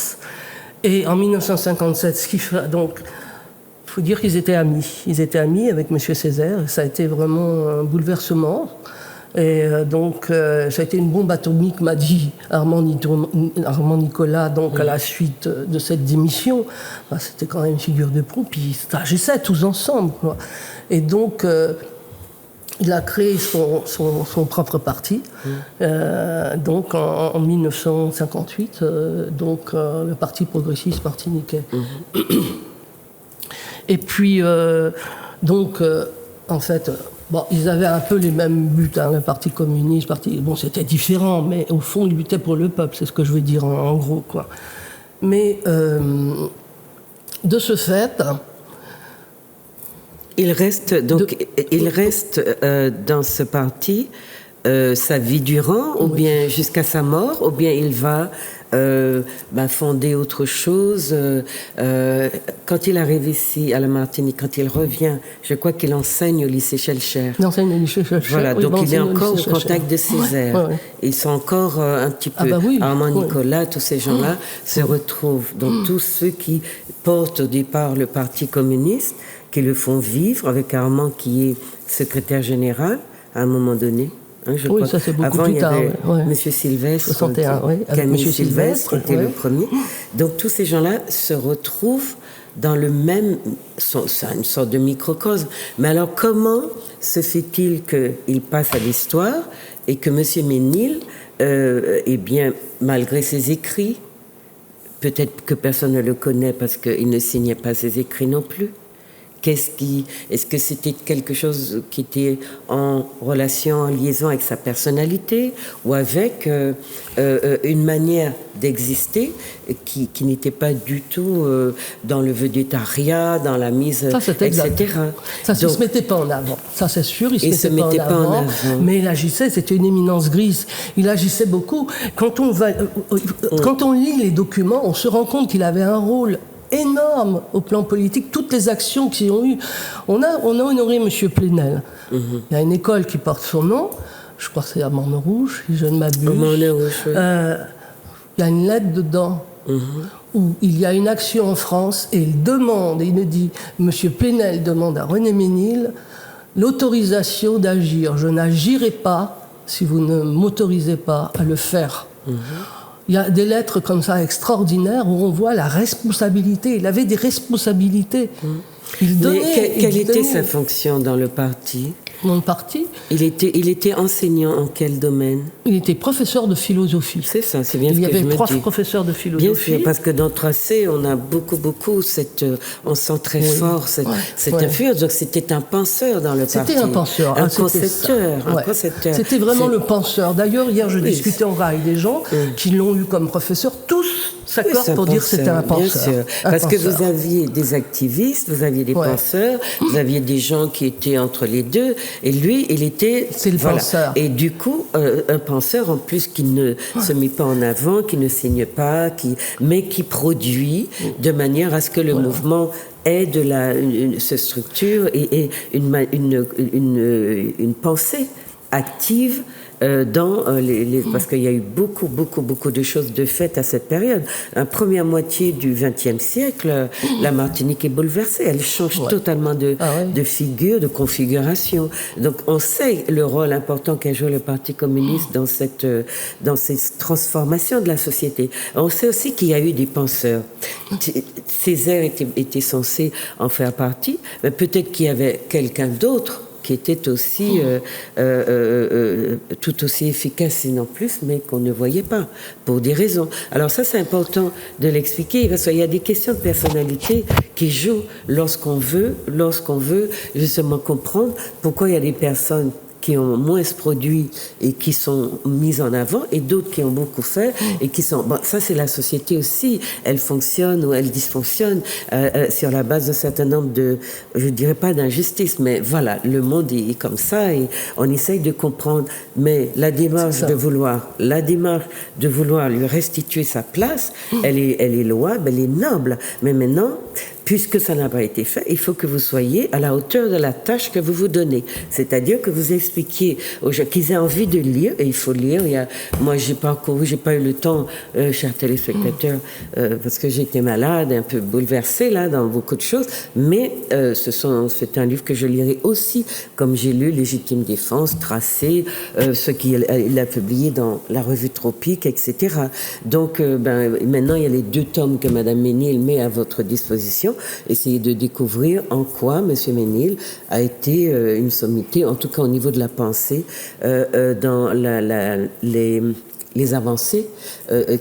Et en 1957, donc, il faut dire qu'ils étaient amis. Ils étaient amis avec M. Césaire. Ça a été vraiment un bouleversement. Et donc, ça a été une bombe atomique, m'a dit Armand Nicolas, donc à la suite de cette démission. Bah, c'était quand même une figure de proue, puis ils agissaient tous ensemble, quoi. Et donc, il a créé son propre parti, donc en 1958, donc le Parti progressiste martiniquais. Et puis, donc, en fait... Bon, ils avaient un peu les mêmes buts, hein, le Parti communiste, bon, c'était différent, mais au fond, ils luttaient pour le peuple, c'est ce que je veux dire en gros, quoi. Mais de ce fait, il reste dans ce parti sa vie durant, ou bien jusqu'à sa mort, ou bien il va fonder autre chose. Quand il arrive ici à la Martinique, quand il revient, je crois qu'il enseigne au lycée Schellcher. Il enseigne au lycée Schellcher. Voilà, donc il est encore au contact de Césaire. Ils sont encore un petit peu... Armand Nicolas, tous ces gens-là se retrouvent. Donc tous ceux qui portent au départ le Parti communiste, qui le font vivre, avec Armand qui est secrétaire général à un moment donné. Hein, je crois. Ça c'est beaucoup avant, plus tard. M. Sylvestre, 61, Camille Sylvestre était le premier. Donc tous ces gens-là se retrouvent dans le même... C'est une sorte de microcosme. Mais alors comment se fait-il qu'il passe à l'histoire et que M. Ménil, eh bien, malgré ses écrits, peut-être que personne ne le connaît parce qu'il ne signait pas ses écrits non plus. Est-ce que c'était quelque chose qui était en relation, en liaison avec sa personnalité ou avec une manière d'exister qui n'était pas du tout dans le vedettariat, dans la mise, etc. Ça ne se mettait pas en avant, ça c'est sûr, il se mettait pas en avant. Mais il agissait, c'était une éminence grise, il agissait beaucoup. Quand on lit les documents, on se rend compte qu'il avait un rôle énorme au plan politique, toutes les actions qu'ils ont eues. On a honoré M. Plenel. Il y a une école qui porte son nom, je crois que c'est à Morne-Rouge, si je ne m'abuse. Il y a une lettre dedans où il y a une action en France et il me dit, M. Plenel demande à René Ménil l'autorisation d'agir. Je n'agirai pas si vous ne m'autorisez pas à le faire. Il y a des lettres comme ça extraordinaires où on voit la responsabilité. Il avait des responsabilités. Quelle était sa fonction dans le parti ? Dans le parti ? Il était enseignant en quel domaine ? Il était professeur de philosophie. C'est ça, c'est bien ce que je me dis. Il y avait 3 professeurs de philosophie. Bien sûr, parce que dans 3C, on a beaucoup, on sent très fort cette influence. Donc c'était un penseur dans le parti. C'était un penseur. Un concepteur. C'était vraiment le penseur. D'ailleurs, hier, je discutais en avec des gens qui l'ont eu comme professeur. Tous s'accordent pour dire que c'était un penseur. Bien sûr. Parce que vous aviez des activistes, vous aviez des penseurs, vous aviez des gens qui étaient entre les deux. Et lui, il était... C'est le penseur. Et du coup, un penseur, en plus, qui ne se met pas en avant, qui ne signe pas, mais qui produit de manière à ce que le mouvement ait se structure et une pensée active parce qu'il y a eu beaucoup de choses de faites à cette période. La première moitié du XXe siècle, la Martinique est bouleversée. Elle change totalement de figure, de configuration. Donc on sait le rôle important qu'a joué le Parti communiste dans cette transformation de la société. On sait aussi qu'il y a eu des penseurs. Césaire était censé en faire partie, mais peut-être qu'il y avait quelqu'un d'autre qui était aussi tout aussi efficace, sinon plus, mais qu'on ne voyait pas, pour des raisons. Alors ça, c'est important de l'expliquer, parce qu'il y a des questions de personnalité qui jouent lorsqu'on veut justement comprendre pourquoi il y a des personnes qui ont moins produit et qui sont mises en avant, et d'autres qui ont beaucoup fait et qui sont... Bon, ça, c'est la société aussi. Elle fonctionne ou elle dysfonctionne sur la base d'un certain nombre de... Je dirais pas d'injustice, mais voilà, le monde est comme ça et on essaye de comprendre. Mais la démarche de vouloir lui restituer sa place, elle est louable, elle est noble. Mais maintenant, puisque ça n'a pas été fait, il faut que vous soyez à la hauteur de la tâche que vous vous donnez. C'est-à-dire que vous expliquiez aux gens qu'ils aient envie de lire, et il faut lire. Moi, j'ai pas eu le temps, chers téléspectateurs, parce que j'étais malade, un peu bouleversée là dans beaucoup de choses, mais c'est un livre que je lirai aussi, comme j'ai lu Légitime Défense, Tracé, ce qu'il a publié dans la revue Tropique, etc. Donc, maintenant, il y a les 2 tomes que Madame Ménil met à votre disposition. Essayez de découvrir en quoi Monsieur Ménil a été une sommité, en tout cas au niveau de la pensée, dans les avancées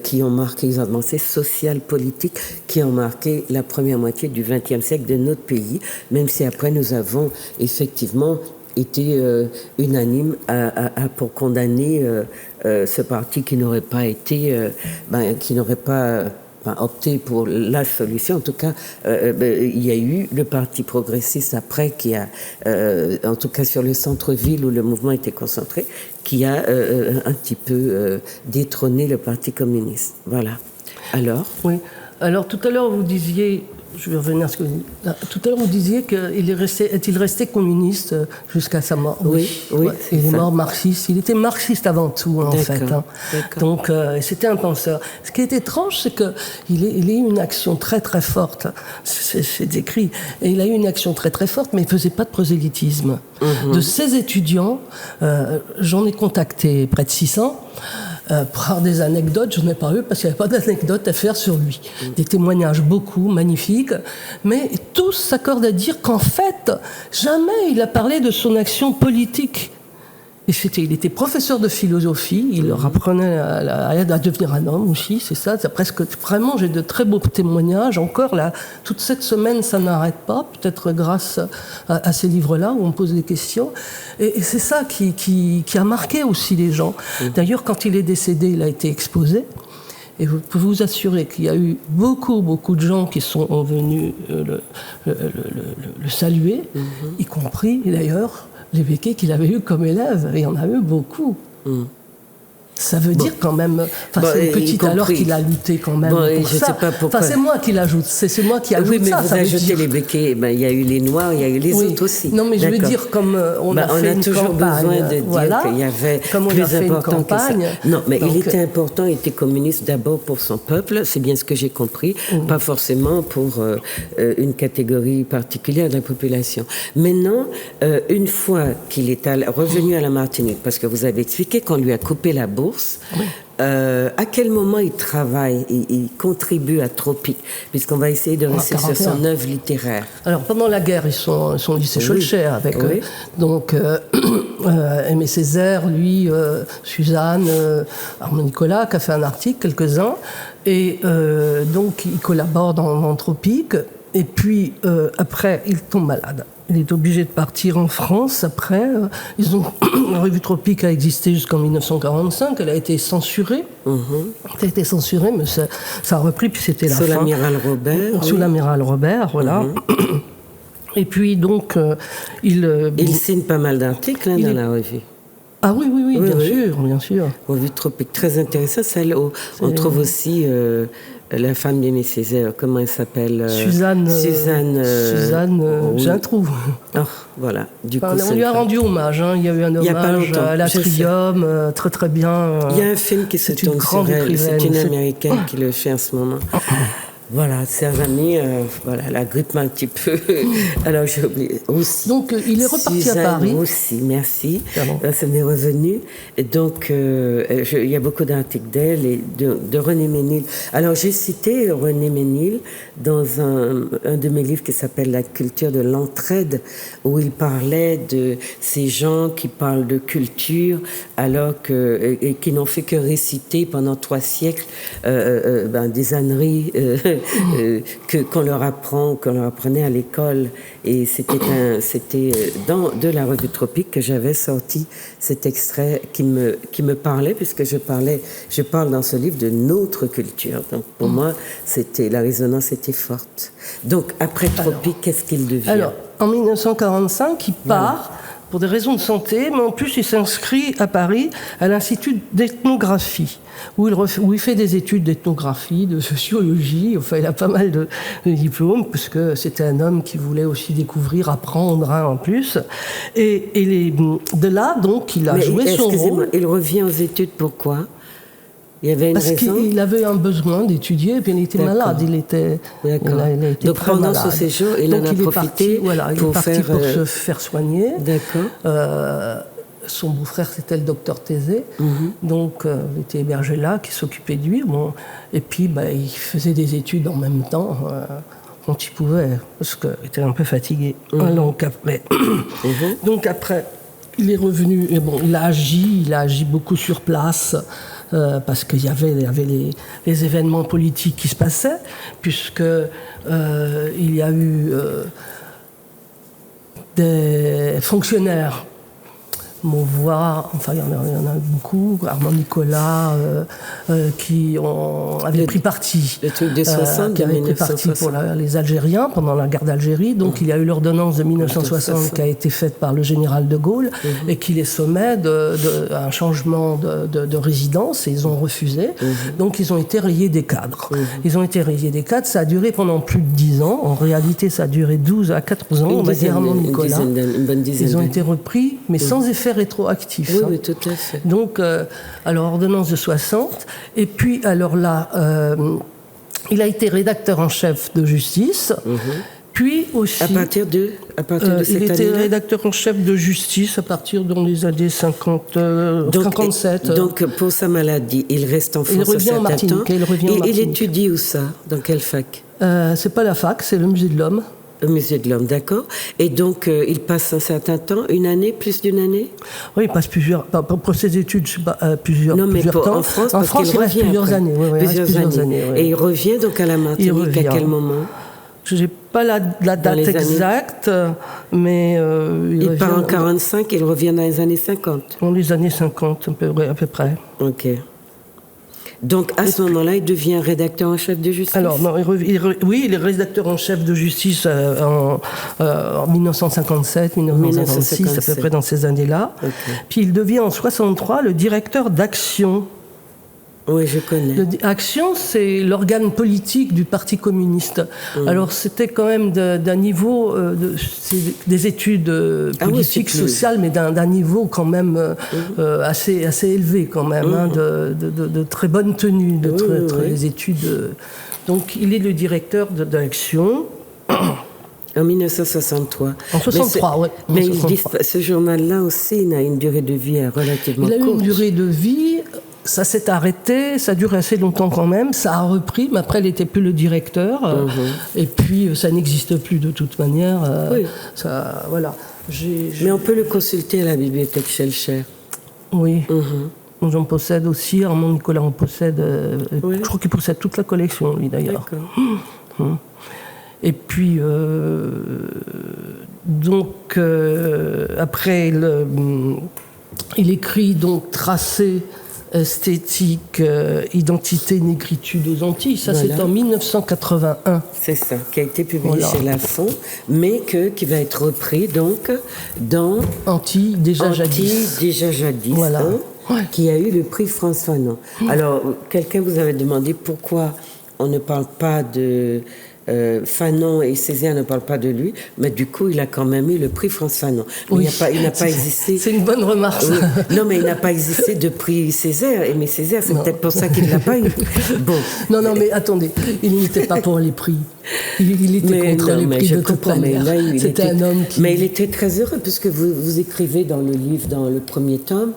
qui ont marqué, les avancées sociales, politiques, qui ont marqué la première moitié du XXe siècle de notre pays, même si après nous avons effectivement été unanimes pour condamner ce parti qui n'aurait pas été, opté pour la solution. En tout cas, il y a eu le Parti progressiste après qui a, en tout cas sur le centre-ville où le mouvement était concentré, qui a un petit peu détrôné le Parti communiste. Voilà. Alors ? Oui. Alors tout à l'heure vous disiez, je vais revenir à ce que vous dites. Tout à l'heure vous disiez est-il resté communiste jusqu'à sa mort? Oui. Il est mort marxiste. Il était marxiste avant tout, en fait. Donc c'était un penseur. Ce qui est étrange, c'est qu'il a eu une action très très forte. C'est écrit. Et il a eu une action très très forte, mais il ne faisait pas de prosélytisme. De ses étudiants, j'en ai contacté près de 600. Pour avoir des anecdotes, j'en ai pas eu parce qu'il n'y avait pas d'anecdotes à faire sur lui. Des témoignages beaucoup, magnifiques, mais tous s'accordent à dire qu'en fait, jamais il a parlé de son action politique. Et il était professeur de philosophie, il leur apprenait à devenir un homme aussi, c'est ça. C'est presque, vraiment, j'ai de très beaux témoignages. Encore là, toute cette semaine, ça n'arrête pas, peut-être grâce à ces livres-là où on pose des questions. Et c'est ça qui a marqué aussi les gens. D'ailleurs, quand il est décédé, il a été exposé. Et vous pouvez vous assurer qu'il y a eu beaucoup de gens qui sont venus le saluer, y compris d'ailleurs les Becquet qu'il avait eu comme élève, et il y en a eu beaucoup. Ça veut dire quand même... c'est une petite alors qu'il a lutté quand même pour je ça. Sais pas pourquoi. C'est moi qui l'ajoute, c'est moi qui ajoute ça. Oui, mais vous ça ajoutez les Becquet, il y a eu les Noirs, il y a eu les autres aussi. Non, mais je veux dire, comme on a fait une campagne... On a toujours besoin de dire qu'il y avait plus important que ça. Non, mais il était important, il était communiste d'abord pour son peuple, c'est bien ce que j'ai compris, pas forcément pour une catégorie particulière de la population. Maintenant, une fois qu'il est revenu à la Martinique, parce que vous avez expliqué qu'on lui a coupé la bourse, à quel moment il travaille, il contribue à Tropique, puisqu'on va essayer de rester sur son œuvre littéraire. Alors pendant la guerre, ils sont au lycée Schœlcher avec donc Aimé Césaire, lui, Suzanne, Armand Nicolas, qui a fait un article, quelques-uns, et donc il collabore dans Tropique, et puis après il tombe malade. Il est obligé de partir en France après. La revue Tropique a existé jusqu'en 1945. Elle a été censurée. Elle a été censurée, mais ça a repris, puis c'était la fin. Sous l'amiral Robert. Sous l'amiral Robert, voilà. Et puis donc, il signe pas mal d'articles dans la revue. Ah oui, bien sûr. Revue Tropique, très intéressant. Celle où on trouve aussi... la femme d'Aimé Césaire, comment elle s'appelle? Suzanne, j'ai un trou. Oh, voilà. Du coup, on lui a rendu hommage. Il y a eu un hommage à l'Atrium, très très bien. Il y a un film qui se tourne sur elle. C'est une Américaine qui le fait en ce moment. Voilà, chers amis, la grippe m'a un petit peu... Alors, j'ai oublié aussi. Donc, il est reparti Suzanne à Paris. Aussi, merci. Ça m'est revenu. Et donc, il y a beaucoup d'articles d'elle et de René Ménil. Alors, j'ai cité René Ménil dans un de mes livres qui s'appelle La culture de l'entraide, où il parlait de ces gens qui parlent de culture et qui n'ont fait que réciter pendant 3 siècles des âneries qu'on leur apprenait à l'école. Et c'était de la revue Tropique que j'avais sorti cet extrait qui me parlait, puisque je parle dans ce livre de notre culture. Donc pour moi, la résonance était forte. Donc après Tropique, qu'est-ce qu'il devient? Alors, en 1945, il part pour des raisons de santé, mais en plus il s'inscrit à Paris à l'Institut d'ethnographie, où il fait des études d'ethnographie, de sociologie. Enfin, il a pas mal de diplômes, parce que c'était un homme qui voulait aussi découvrir, apprendre en plus. Et de là, donc, il a joué son rôle. Il revient aux études, pourquoi ? Il y avait une raison ? Parce qu'il avait un besoin d'étudier, et puis il était malade. Il a été donc très pendant malade. ce séjour, il en a profité pour se faire soigner. D'accord. Son beau-frère, c'était le docteur Thésée. Donc, il était hébergé là, qui s'occupait de lui. Bon. Et puis, il faisait des études en même temps, quand il pouvait, parce qu'il était un peu fatigué. Donc, après, il est revenu. Et bon, il a agi beaucoup sur place. Parce qu'il y avait les événements politiques qui se passaient, puisque il y a eu des fonctionnaires Mauvois, enfin il y en a beaucoup, Armand Nicolas, qui avaient pris parti. Le truc des 60, qui avaient pris parti pour les Algériens pendant la guerre d'Algérie. Donc il y a eu l'ordonnance de 1960 qui a été faite par le général de Gaulle et qui les sommait d'un changement de résidence, et ils ont refusé. Donc ils ont été rayés des cadres. Ils ont été rayés des cadres, ça a duré pendant plus de 10 ans. En réalité, ça a duré 12 à 14 ans. On va dire Armand Nicolas. Ils ont été repris, mais sans effet rétroactif. Oui, oui, tout à fait. Donc, alors, ordonnance de 60. Et puis, alors là, il a été rédacteur en chef de Justice. Puis aussi... À partir de cette il était année-là, rédacteur en chef de Justice à partir dans les années 57. Donc, pour sa maladie, il reste en France un certain temps. Il étudie où ça ? Dans quelle fac ? C'est pas la fac, c'est le Musée de l'Homme. Au Musée de l'Homme, d'accord. Et donc, il passe un certain temps, une année, plus d'une année ? Oui, il passe pour ses études, je sais pas, plusieurs temps. En France, il reste plusieurs années. Plusieurs années. Et il revient donc à la Martinique à quel moment ? Je n'ai pas la date exacte, mais il part en 45, il revient dans les années 50. Dans les années 50, à peu près. Ok. Donc, à ce moment-là, il devient rédacteur en chef de justice. Alors, non, il est rédacteur en chef de justice en 1957, 1956, à peu près dans ces années-là. Okay. Puis il devient en 63 le directeur d'Action. Oui, je connais. Action, c'est l'organe politique du Parti communiste. Alors, c'était quand même d'un niveau, des études politiques, sociales, mais d'un niveau quand même assez élevé, quand même, de très bonne tenue, des études. Donc, il est le directeur d'Action. En 1963. En 63, oui. Mais ce journal-là aussi, il a une durée de vie relativement courte. Il a eu une durée de vie... Ça s'est arrêté, ça dure assez longtemps quand même, ça a repris, mais après il n'était plus le directeur, et puis ça n'existe plus de toute manière. Ça, voilà. Mais on peut le consulter à la bibliothèque Schellcher. Oui. J'en possède aussi, Armand Nicolas en possède, je crois qu'il possède toute la collection, lui d'ailleurs. D'accord. Et puis, donc, après, il écrit donc Tracé esthétique, identité, négritude aux Antilles. Ça, c'est en 1981. C'est ça, qui a été publié chez Lafon, mais qui va être repris donc dans Antilles, déjà jadis, voilà. Qui a eu le prix France Fanon. Alors, quelqu'un vous avait demandé pourquoi on ne parle pas de... Fanon et Césaire ne parlent pas de lui, mais du coup, il a quand même eu le prix France Fanon. Il n'a pas existé... C'est une bonne remarque. Non, mais il n'a pas existé de prix Césaire. Mais Césaire, c'est peut-être pour ça qu'il ne l'a pas eu. Bon. Non, mais attendez, il n'était pas pour les prix. Il était contre les prix de toute manière. C'était un homme qui... Mais il était très heureux, puisque vous écrivez dans le livre, dans le premier tome,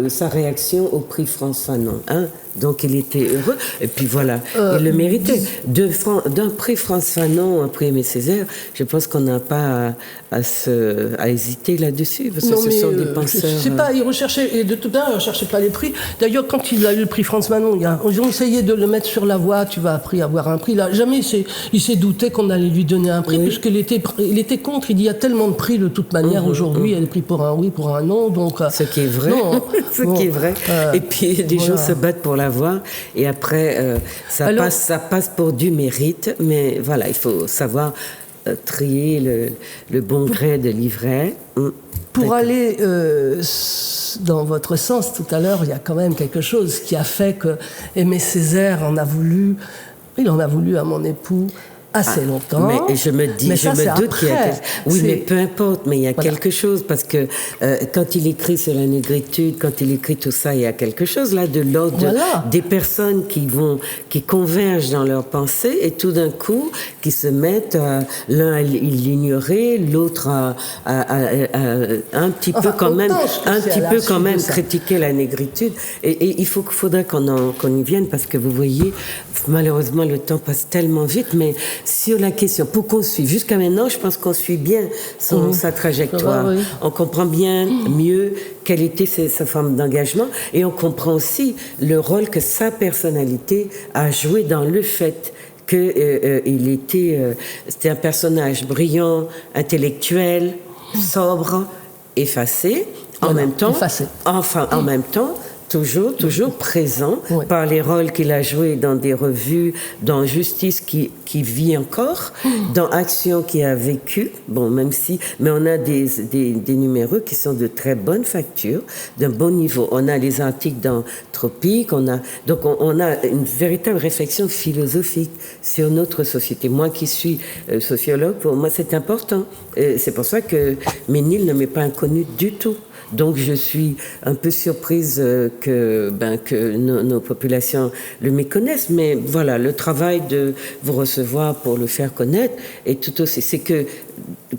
sa réaction au prix France Fanon. Donc il était heureux, et puis voilà, il le méritait. D'un prix France Fanon, un prix Aimé Césaire, je pense qu'on n'a pas à hésiter là-dessus, parce que ce sont des penseurs... Je sais pas, il recherchait, et de tout à l'heure, il ne recherchait pas les prix. D'ailleurs, quand il a eu le prix France Fanon, ils ont essayé de le mettre sur la voie, tu vas après avoir un prix. Là, jamais il s'est douté qu'on allait lui donner un prix, puisqu'il était contre. Il dit, il y a tellement de prix de toute manière aujourd'hui, il y a des prix pour un oui, pour un non, donc... Ce qui est vrai. Qui est vrai. Et puis, des gens se battent pour l'avoir, et après, ça passe pour du mérite, mais voilà, il faut savoir trier le bon gré de l'ivraie. Pour aller dans votre sens, tout à l'heure, il y a quand même quelque chose qui a fait que Aimé Césaire en a voulu. Il en a voulu à mon époux assez longtemps. Mais je me dis, je me doute qu'il y a oui, mais peu importe, mais il y a quelque chose, parce que quand il écrit sur la négritude, quand il écrit tout ça, il y a quelque chose là de l'ordre des personnes qui convergent dans leurs pensées et tout d'un coup qui se mettent l'un à l'ignorer, l'autre à un petit peu quand même critiquer la négritude. Et il faudrait qu'on y vienne, parce que vous voyez, malheureusement le temps passe tellement vite, mais sur la question, pour qu'on suive, jusqu'à maintenant, je pense qu'on suit bien sa trajectoire. Oui. On comprend bien mieux quelle était sa forme d'engagement, et on comprend aussi le rôle que sa personnalité a joué dans le fait qu'il c'était un personnage brillant, intellectuel, sobre, effacé, en même temps, toujours présent par les rôles qu'il a joués dans des revues, dans Justice qui vit encore, dans Action qui a vécu, mais on a des numéros qui sont de très bonne facture, d'un bon niveau. On a les articles dans Tropique, on a une véritable réflexion philosophique sur notre société. Moi qui suis sociologue, pour moi c'est important. C'est pour ça que Ménil ne m'est pas inconnu du tout. Donc je suis un peu surprise que nos populations le méconnaissent, mais voilà, le travail de vous recevoir pour le faire connaître est tout aussi. C'est que,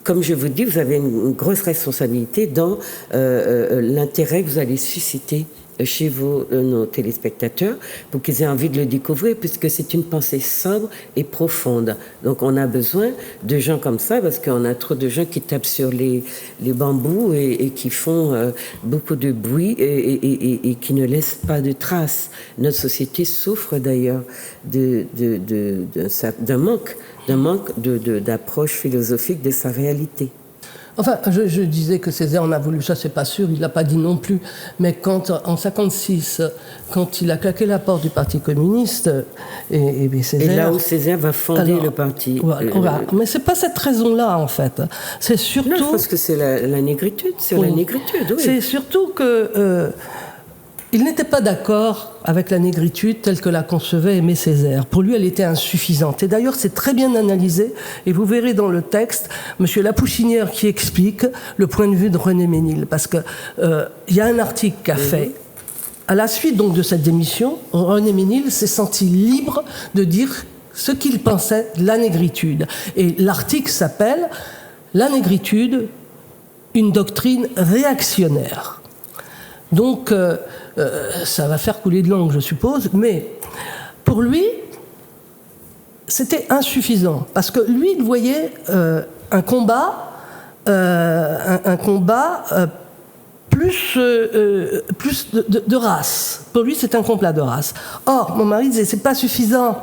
comme je vous dis, vous avez une grosse responsabilité dans l'intérêt que vous allez susciter chez nos téléspectateurs, pour qu'ils aient envie de le découvrir, puisque c'est une pensée sobre et profonde. Donc on a besoin de gens comme ça, parce qu'on a trop de gens qui tapent sur les bambous et qui font beaucoup de bruit et qui ne laissent pas de traces. Notre société souffre d'ailleurs d'un manque d'approche philosophique de sa réalité. Enfin, je disais que Césaire en a voulu, ça c'est pas sûr, il l'a pas dit non plus, mais quand, en 56, quand il a claqué la porte du Parti communiste, et Césaire... Et là où Césaire va fonder le parti. Mais c'est pas cette raison-là, en fait. C'est surtout... Non, parce que c'est la négritude, la négritude, oui. C'est surtout que... il n'était pas d'accord avec la négritude telle que la concevait Aimé Césaire. Pour lui, elle était insuffisante. Et d'ailleurs, c'est très bien analysé, et vous verrez dans le texte M. Lapouchinière qui explique le point de vue de René Ménil. Parce que y a un article qu'a fait, à la suite donc de cette démission, René Ménil s'est senti libre de dire ce qu'il pensait de la négritude. Et l'article s'appelle « La négritude, une doctrine réactionnaire ». Donc, ça va faire couler de l'encre, je suppose, mais pour lui, c'était insuffisant, parce que lui, il voyait un combat plus de race. Pour lui, c'est un combat de race. Or, mon mari disait, c'est pas suffisant.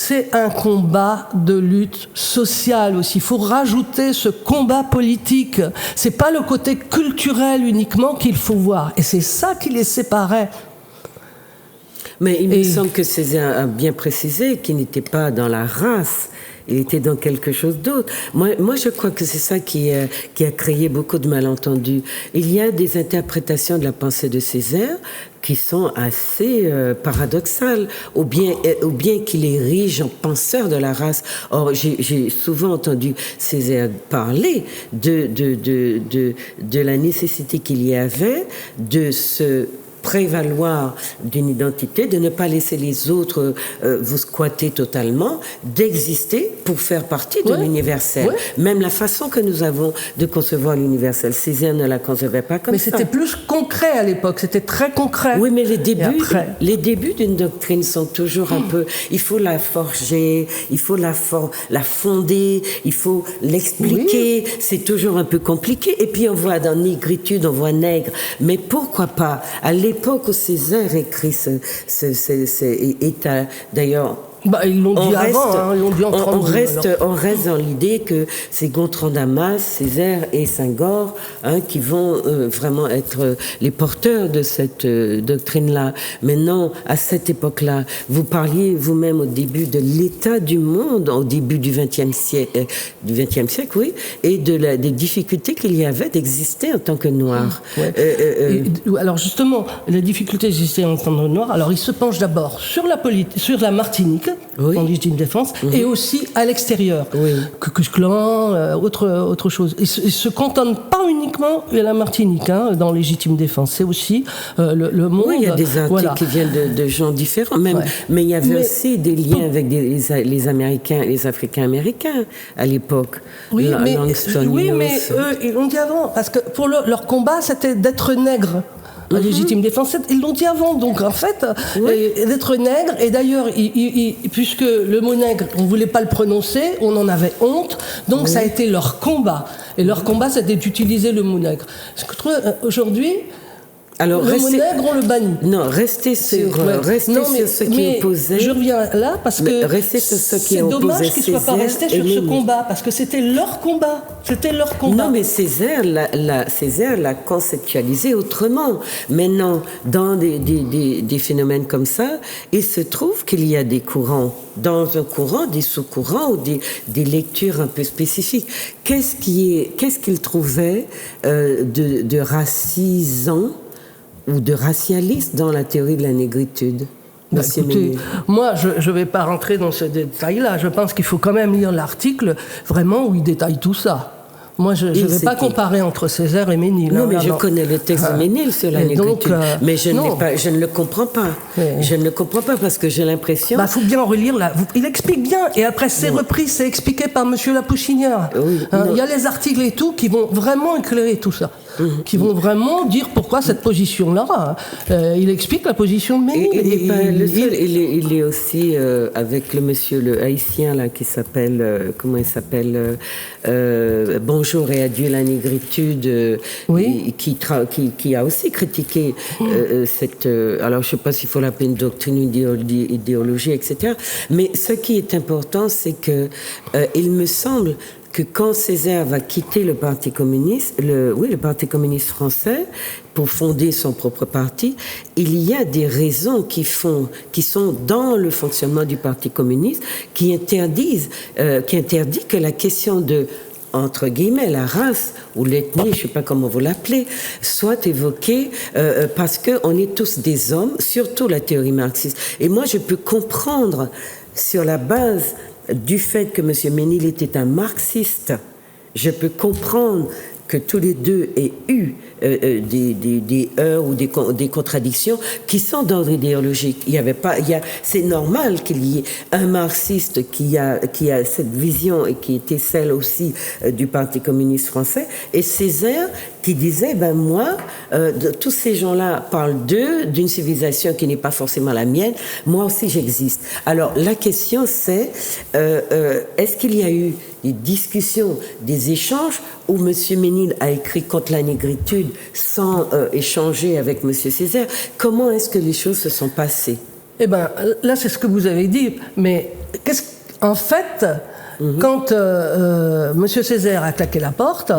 C'est un combat de lutte sociale aussi. Il faut rajouter ce combat politique. C'est pas le côté culturel uniquement qu'il faut voir. Et c'est ça qui les séparait. Mais il me semble que Césaire a bien précisé qu'il n'était pas dans la race. Il était dans quelque chose d'autre. Moi, je crois que c'est ça qui a créé beaucoup de malentendus. Il y a des interprétations de la pensée de Césaire qui sont assez paradoxales, ou bien qu'il érige en penseur de la race. Or, j'ai souvent entendu Césaire parler de la nécessité qu'il y avait de se prévaloir d'une identité, de ne pas laisser les autres vous squatter totalement, d'exister pour faire partie de l'universel. Même la façon que nous avons de concevoir l'universel, Césaire ne la concevait pas comme ça. Mais c'était plus concret à l'époque, c'était très concret. Oui, mais les débuts d'une doctrine sont toujours un peu... Il faut la forger, il faut la fonder, il faut l'expliquer. Oui. C'est toujours un peu compliqué. Et puis on voit dans négritude, on voit nègre. Mais pourquoi pas à l'époque où Césaire écrit d'ailleurs, Ils l'ont dit avant, ils l'ont dit en 1932. On reste dans l'idée que c'est Gontran Damas, Césaire et Senghor qui vont vraiment être les porteurs de cette doctrine-là. Mais non, à cette époque-là, vous parliez vous-même au début de l'état du monde, au début du XXe siècle, oui, et des difficultés qu'il y avait d'exister en tant que noir. Ouais. Alors justement, les difficultés d'exister en tant que noir, alors il se penche d'abord sur la Martinique, en légitime défense, et aussi à l'extérieur. Ku Klux Klan, autre chose. Il se cantonne pas uniquement à la Martinique, dans légitime défense. C'est aussi le monde. Oui, il y a des articles qui viennent de gens différents, même. Mais il y avait aussi des liens avec les Américains, les Africains-Américains à l'époque. Mais eux, ils l'ont dit avant, parce que pour leur combat, c'était d'être nègre. La légitime défense, ils l'ont dit avant. Donc, en fait, d'être nègre, et d'ailleurs, puisque le mot nègre, on ne voulait pas le prononcer, on en avait honte, donc ça a été leur combat. Et leur combat, c'était d'utiliser le mot nègre. Ce que je trouve, aujourd'hui, alors, le mot nègre, on le bannit. Non, restez sur ce qui opposait. Je reviens là parce que c'est dommage qu'ils ne soient pas restés sur ce combat, parce que c'était leur combat. C'était leur combat. Non, mais Césaire l'a conceptualisé autrement. Maintenant, dans des phénomènes comme ça, il se trouve qu'il y a des courants. Dans un courant, des sous-courants ou des lectures un peu spécifiques. Qu'est-ce qu'il trouvait de racisant ou de racialiste dans la théorie de la négritude? Écoutez, moi, je ne vais pas rentrer dans ce détail-là. Je pense qu'il faut quand même lire l'article vraiment où il détaille tout ça. Moi, je ne vais pas comparer entre Césaire et Ménil. Non, mais je connais le texte de Ménil sur la négritude. Mais je ne le comprends pas. Je ne le comprends pas parce que j'ai l'impression... Il faut bien relire là. Il explique bien. Et après, c'est repris, c'est expliqué par Monsieur Lapouchinière. Il y a les articles et tout qui vont vraiment éclairer tout ça. Qui vont vraiment dire pourquoi cette position-là. Il explique la position de Ménil. Il est aussi avec le monsieur, le haïtien, là, qui s'appelle... comment il s'appelle Bonjour et adieu la négritude, qui a aussi critiqué cette... alors, je ne sais pas s'il faut l'appeler une doctrine, une idéologie, etc. Mais ce qui est important, c'est que il me semble que quand Césaire va quitter le Parti communiste, le Parti communiste français, pour fonder son propre parti, il y a des raisons qui sont dans le fonctionnement du Parti communiste, qui interdit que la question de, entre guillemets, la race ou l'ethnie, je ne sais pas comment vous l'appelez, soit évoquée parce qu'on est tous des hommes, surtout la théorie marxiste. Et moi, je peux comprendre, sur la base du fait que M. Ménil était un marxiste, je peux comprendre que tous les deux aient eu des heurts ou des contradictions qui sont d'ordre idéologique. C'est normal qu'il y ait un marxiste qui a cette vision et qui était celle aussi du Parti communiste français, et Césaire qui disait, tous ces gens-là parlent d'une civilisation qui n'est pas forcément la mienne, moi aussi j'existe. Alors la question c'est, est-ce qu'il y a eu des discussions, des échanges où M. Ménil a écrit contre la négritude sans échanger avec M. Césaire? Comment est-ce que les choses se sont passées? Là, c'est ce que vous avez dit. Mais en fait, quand M. Césaire a claqué la porte,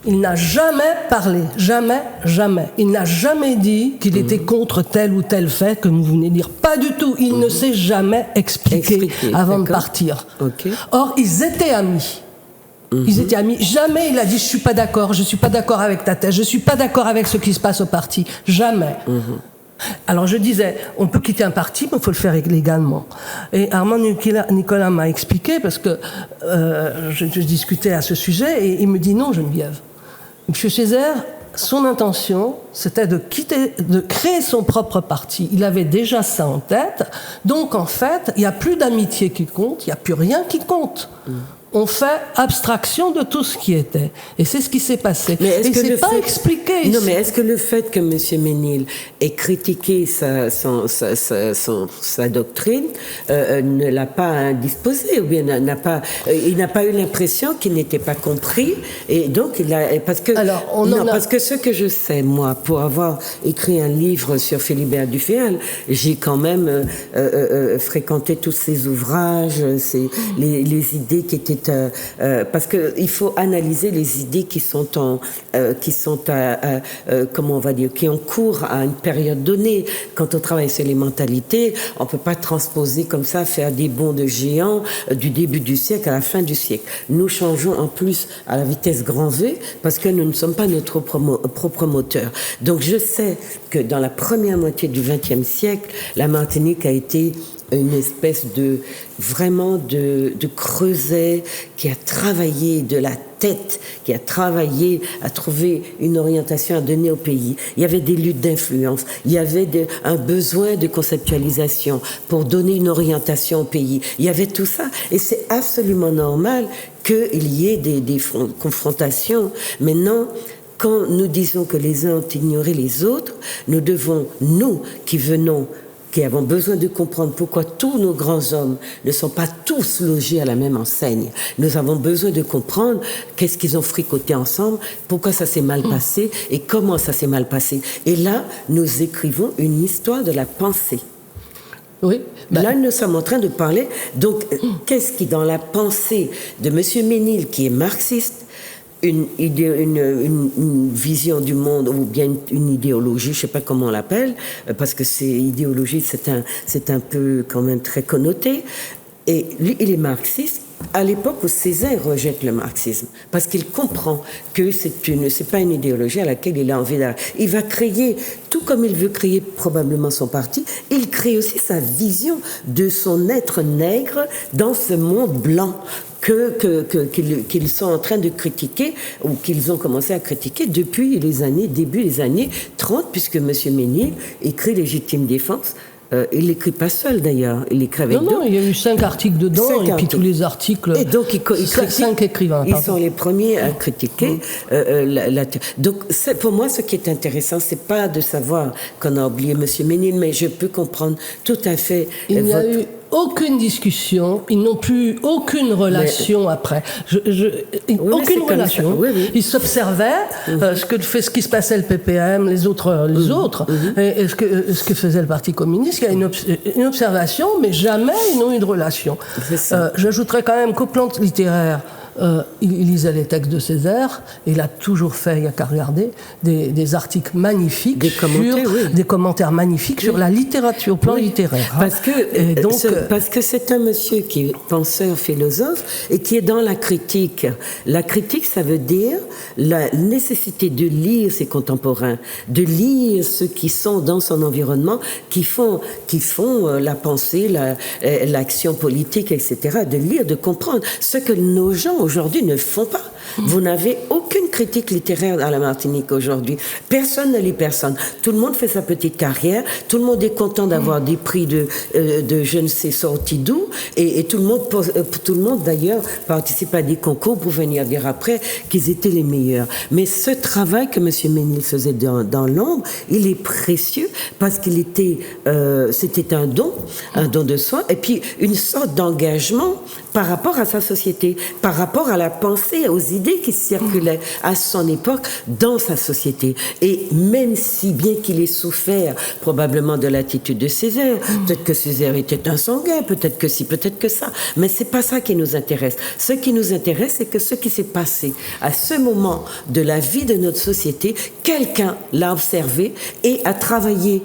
il n'a jamais parlé. Jamais, jamais. Il n'a jamais dit qu'il était contre tel ou tel fait que vous venez de dire. Pas du tout. Il ne s'est jamais expliqué avant de partir. Or, ils étaient amis. Ils étaient amis. Jamais il a dit « je suis pas d'accord avec ta thèse, je suis pas d'accord avec ce qui se passe au parti ». Jamais. Alors je disais, on peut quitter un parti, mais il faut le faire légalement. Et Armand Nicolas m'a expliqué, parce que je discutais à ce sujet, et il me dit « non, Geneviève, M. Césaire, son intention, c'était de créer son propre parti. Il avait déjà ça en tête. Donc, en fait, il n'y a plus d'amitié qui compte, il n'y a plus rien qui compte. on fait abstraction de tout ce qui était. Et c'est ce qui s'est passé. Mais et c'est pas expliqué. Non, mais est-ce que le fait que M. Ménil ait critiqué sa doctrine ne l'a pas indisposé, ou bien il n'a pas eu l'impression qu'il n'était pas compris, et donc parce que ce que je sais, moi, pour avoir écrit un livre sur Philibert Duféhal, j'ai quand même fréquenté tous ses ouvrages, les idées qui étaient parce que il faut analyser les idées qui sont comment on va dire, qui ont cours à une période donnée. Quand on travaille sur les mentalités, on peut pas transposer comme ça, faire des bonds de géants du début du siècle à la fin du siècle. Nous changeons en plus à la vitesse grand V parce que nous ne sommes pas notre propre moteur. Donc je sais que dans la première moitié du XXe siècle, la Martinique a été une espèce de creuset qui a travaillé de la tête, qui a travaillé à trouver une orientation à donner au pays. Il y avait des luttes d'influence, il y avait un besoin de conceptualisation pour donner une orientation au pays. Il y avait tout ça, et c'est absolument normal qu'il y ait des confrontations. Maintenant, quand nous disons que les uns ont ignoré les autres, nous devons, nous qui avons besoin de comprendre pourquoi tous nos grands hommes ne sont pas tous logés à la même enseigne. Nous avons besoin de comprendre qu'est-ce qu'ils ont fricoté ensemble, pourquoi ça s'est mal passé et comment ça s'est mal passé. Et là, nous écrivons une histoire de la pensée. Oui. Là, nous sommes en train de parler. Donc, qu'est-ce qui, dans la pensée de M. Ménil, qui est marxiste, une vision du monde, ou bien une idéologie, je ne sais pas comment on l'appelle, parce que idéologie, c'est un peu quand même très connoté. Et lui, il est marxiste à l'époque où Césaire rejette le marxisme, parce qu'il comprend que c'est pas une idéologie à laquelle il a envie d'arriver. Il va créer, tout comme il veut créer probablement son parti, il crée aussi sa vision de son être nègre dans ce monde blanc qu'ils sont en train de critiquer, ou qu'ils ont commencé à critiquer depuis début des années 30, puisque M. Ménil écrit Légitime défense. Il l'écrit pas seul d'ailleurs, il l'écrit avec d'autres. Non, il y a eu 5 articles dedans, et puis tous les articles. Et donc il critique, 5 écrivains. Ils sont les premiers à critiquer. Donc pour moi, ce qui est intéressant, c'est pas de savoir qu'on a oublié M. Ménil, mais je peux comprendre tout à fait. Il n'y a eu aucune discussion, ils n'ont plus aucune relation après. Aucune relation. Oui, oui. Ils s'observaient ce qui se passait le PPM, les autres, et ce que faisait le Parti communiste. Il y a une observation, mais jamais ils n'ont eu de relation. J'ajouterais quand même qu'au plan littéraire, il lisait les textes de Césaire, et il a toujours fait, il n'y a qu'à regarder, des articles magnifiques, des commentaires magnifiques sur la littérature, au plan littéraire. Parce que c'est un monsieur qui est penseur, philosophe, et qui est dans la critique. La critique, ça veut dire la nécessité de lire ses contemporains, de lire ceux qui sont dans son environnement, qui font la pensée, l'action politique, etc., de lire, de comprendre ce que nos gens aujourd'hui ne font pas. Vous n'avez aucune critique littéraire à la Martinique aujourd'hui. Personne ne lit personne. Tout le monde fait sa petite carrière. Tout le monde est content d'avoir des prix de je ne sais sortis d'où. Et tout le monde d'ailleurs participe à des concours pour venir dire après qu'ils étaient les meilleurs. Mais ce travail que M. Ménil faisait dans l'ombre, il est précieux parce qu'il était, c'était un don de soi, et puis une sorte d'engagement par rapport à sa société, par rapport à la pensée, aux idées qui circulaient à son époque dans sa société. Et même si bien qu'il ait souffert probablement de l'attitude de Césaire, peut-être que Césaire était un sanguin, peut-être que si, peut-être que ça, mais c'est pas ça qui nous intéresse. Ce qui nous intéresse, c'est que ce qui s'est passé à ce moment de la vie de notre société, quelqu'un l'a observé et a travaillé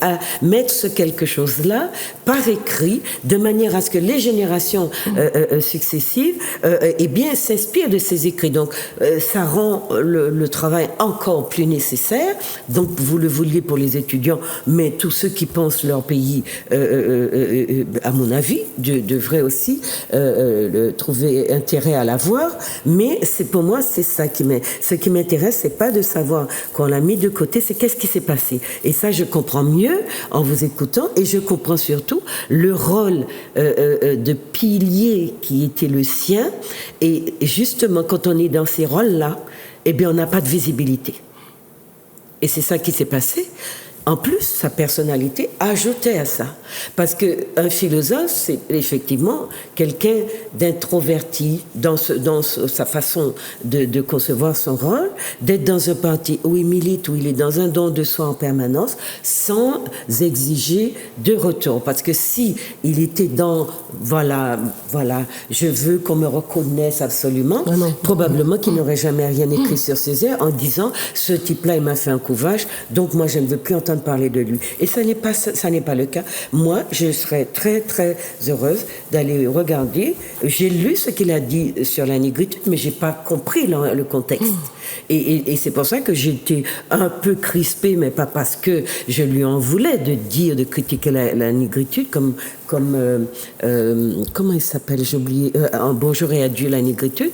à mettre ce quelque chose-là par écrit, de manière à ce que les générations successives, eh bien, s'inspirent s'inspire de ses écrits. Donc, ça rend le travail encore plus nécessaire. Donc, vous le vouliez pour les étudiants, mais tous ceux qui pensent leur pays, à mon avis, devraient aussi trouver intérêt à l'avoir. Mais pour moi, c'est ça ce qui m'intéresse, c'est pas de savoir qu'on l'a mis de côté, c'est qu'est-ce qui s'est passé. Et ça, je comprends mieux en vous écoutant, et je comprends surtout le rôle de pilier qui était le sien. Et justement, quand on est dans ces rôles-là, eh bien, on n'a pas de visibilité. Et c'est ça qui s'est passé. En plus, sa personnalité ajoutait à ça. Parce qu'un philosophe, c'est effectivement quelqu'un d'introverti dans sa façon de concevoir son rôle, d'être dans un parti où il milite, où il est dans un don de soi en permanence, sans exiger de retour. Parce que si il était dans, voilà, je veux qu'on me reconnaisse absolument, probablement qu'il n'aurait jamais rien écrit sur Césaire en disant, ce type-là, il m'a fait un coup vache, donc moi, je ne veux plus entendre parler de lui. Et ça n'est pas le cas. Moi, je serais très, très heureuse d'aller regarder. J'ai lu ce qu'il a dit sur la négritude, mais j'ai pas compris le contexte. Et c'est pour ça que j'étais un peu crispée, mais pas parce que je lui en voulais de critiquer la négritude comme comment il s'appelle, j'ai oublié, en Bonjour et adieu la négritude,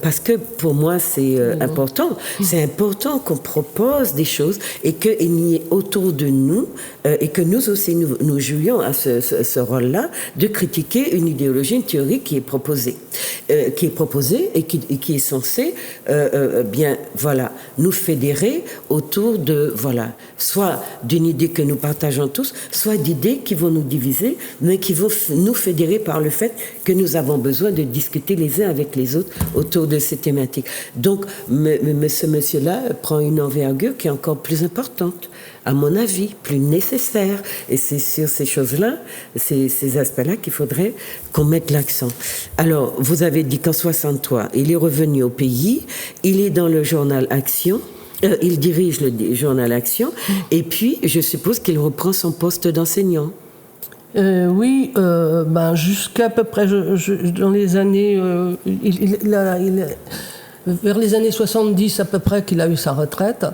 parce que pour moi c'est important. C'est important qu'on propose des choses et qu'il n'y ait autour de nous, et que nous aussi nous jouions à ce rôle-là, de critiquer une idéologie, une théorie qui est proposée et qui est censée bien, voilà, nous fédérer autour de, voilà, soit d'une idée que nous partageons tous, soit d'idées qui vont nous diviser, mais qui vont nous fédérer par le fait que nous avons besoin de discuter les uns avec les autres autour de ces thématiques. Donc, ce monsieur-là prend une envergure qui est encore plus importante, à mon avis, plus nécessaire. Et c'est sur ces choses-là, ces aspects-là qu'il faudrait qu'on mette l'accent. Alors, vous avez dit qu'en 63, il est revenu au pays, il est dans le journal Action, il dirige le journal Action, et puis je suppose qu'il reprend son poste d'enseignant. Oui, jusqu'à peu près dans les années... vers les années 70 à peu près qu'il a eu sa retraite.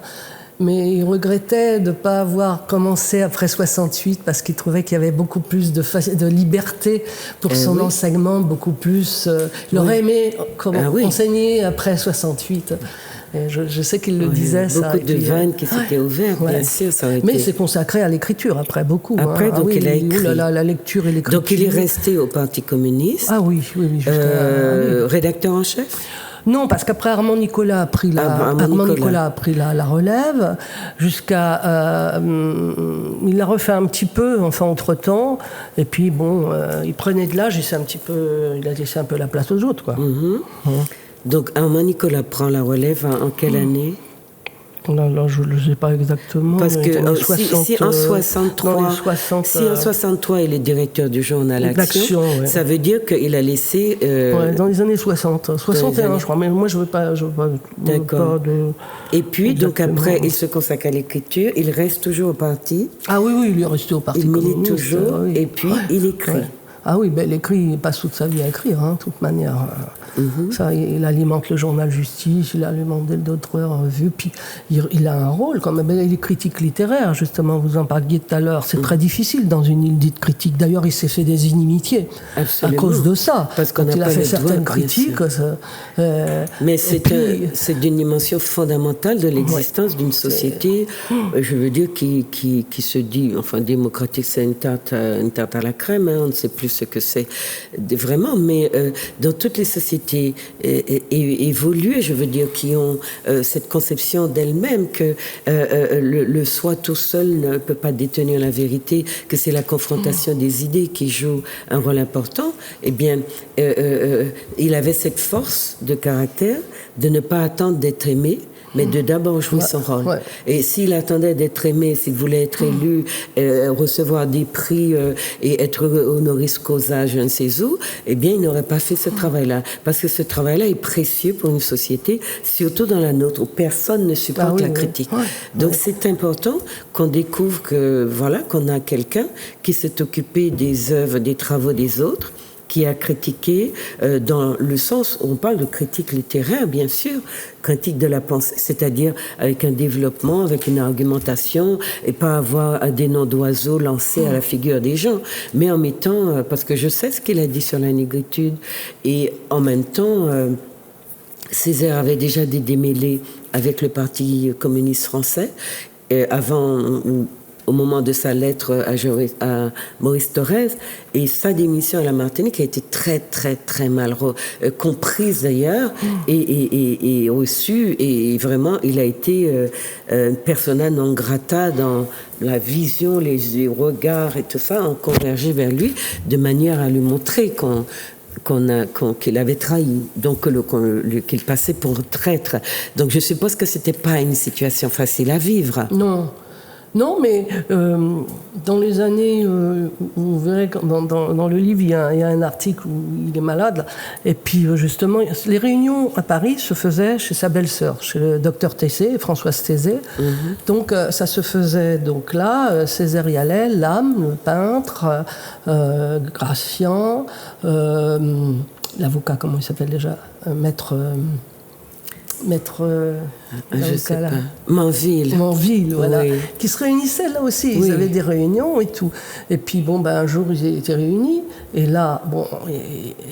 Mais il regrettait de ne pas avoir commencé après 68 parce qu'il trouvait qu'il y avait beaucoup plus de liberté pour son enseignement, beaucoup plus... il aurait aimé enseigner après 68. Et je sais qu'il le disait, ça. Beaucoup de vannes qui s'étaient ouvertes, bien sûr. Ça aurait mais été... c'est consacré à l'écriture, après, beaucoup. Après, donc il a écrit. La lecture et l'écriture. Donc il est resté au Parti communiste. Ah oui. Rédacteur en chef? Non, parce qu'après Armand Nicolas a pris la relève jusqu'à... il l'a refait un petit peu, enfin, entre-temps. Et puis, il prenait de l'âge et il a laissé un peu la place aux autres, quoi. Donc, Armand Nicolas prend la relève en quelle année? Là, je ne sais pas exactement. Parce que si en 63, il est directeur du journal Action, ça veut dire qu'il a laissé... dans les années 60. 61, je crois. Mais moi, je ne veux pas... D'accord. Et puis, donc après, il se consacre à l'écriture. Il reste toujours au parti. Ah oui, il est resté au parti communiste. Il milite toujours. Et puis, il écrit. Ah oui, il écrit, il passe toute sa vie à écrire, de toute manière. Ça, il alimente le journal Justice, il alimente d'autres revues, puis il a un rôle quand même. Il est critique littéraire, justement, vous en parliez tout à l'heure. C'est très difficile dans une île dite critique. D'ailleurs, il s'est fait des inimitiés à cause de ça. Parce qu'on il a fait certaines critiques. Mais c'est d'une dimension fondamentale de l'existence d'une société, je veux dire, qui se dit, enfin, démocratique, c'est une tarte à la crème, on ne sait plus ce que c'est vraiment, mais dans toutes les sociétés évoluées, je veux dire, qui ont cette conception d'elles-mêmes que le soi tout seul ne peut pas détenir la vérité, que c'est la confrontation des idées qui joue un rôle important, eh bien, il avait cette force de caractère de ne pas attendre d'être aimé, mais de d'abord jouer son rôle. Et s'il attendait d'être aimé, s'il voulait être élu, recevoir des prix et être honoris causa, je ne sais où, eh bien, il n'aurait pas fait ce travail-là. Parce que ce travail-là est précieux pour une société, surtout dans la nôtre, où personne ne supporte la critique. Donc, c'est important qu'on découvre que, voilà, qu'on a quelqu'un qui s'est occupé des œuvres, des travaux des autres, qui a critiqué dans le sens où on parle de critique littéraire, bien sûr, critique de la pensée, c'est-à-dire avec un développement, avec une argumentation, et pas avoir des noms d'oiseaux lancés à la figure des gens, mais en mettant, parce que je sais ce qu'il a dit sur la négritude, et en même temps, Césaire avait déjà des démêlés avec le Parti communiste français, avant, au moment de sa lettre à Maurice Thorez, et sa démission à la Martinique a été très, très, très mal comprise d'ailleurs, et reçue, et vraiment, il a été persona non grata dans la vision, les regards et tout ça ont convergé vers lui de manière à lui montrer qu'il avait trahi, donc qu'il passait pour traître. Donc je suppose que c'était pas une situation facile à vivre. Non, mais dans les années, vous verrez, dans le livre, il y a un article où il est malade, là. Et puis justement, les réunions à Paris se faisaient chez sa belle-sœur, chez le docteur Tessé, Françoise Tessé. Donc ça se faisait donc là, Césaire y allait, Lame, le peintre, Gracian, l'avocat, comment il s'appelle déjà, maître, je sais pas. Manville, voilà, oui. Qui se réunissaient là aussi. Oui. Ils avaient des réunions et tout. Et puis un jour ils étaient réunis et là,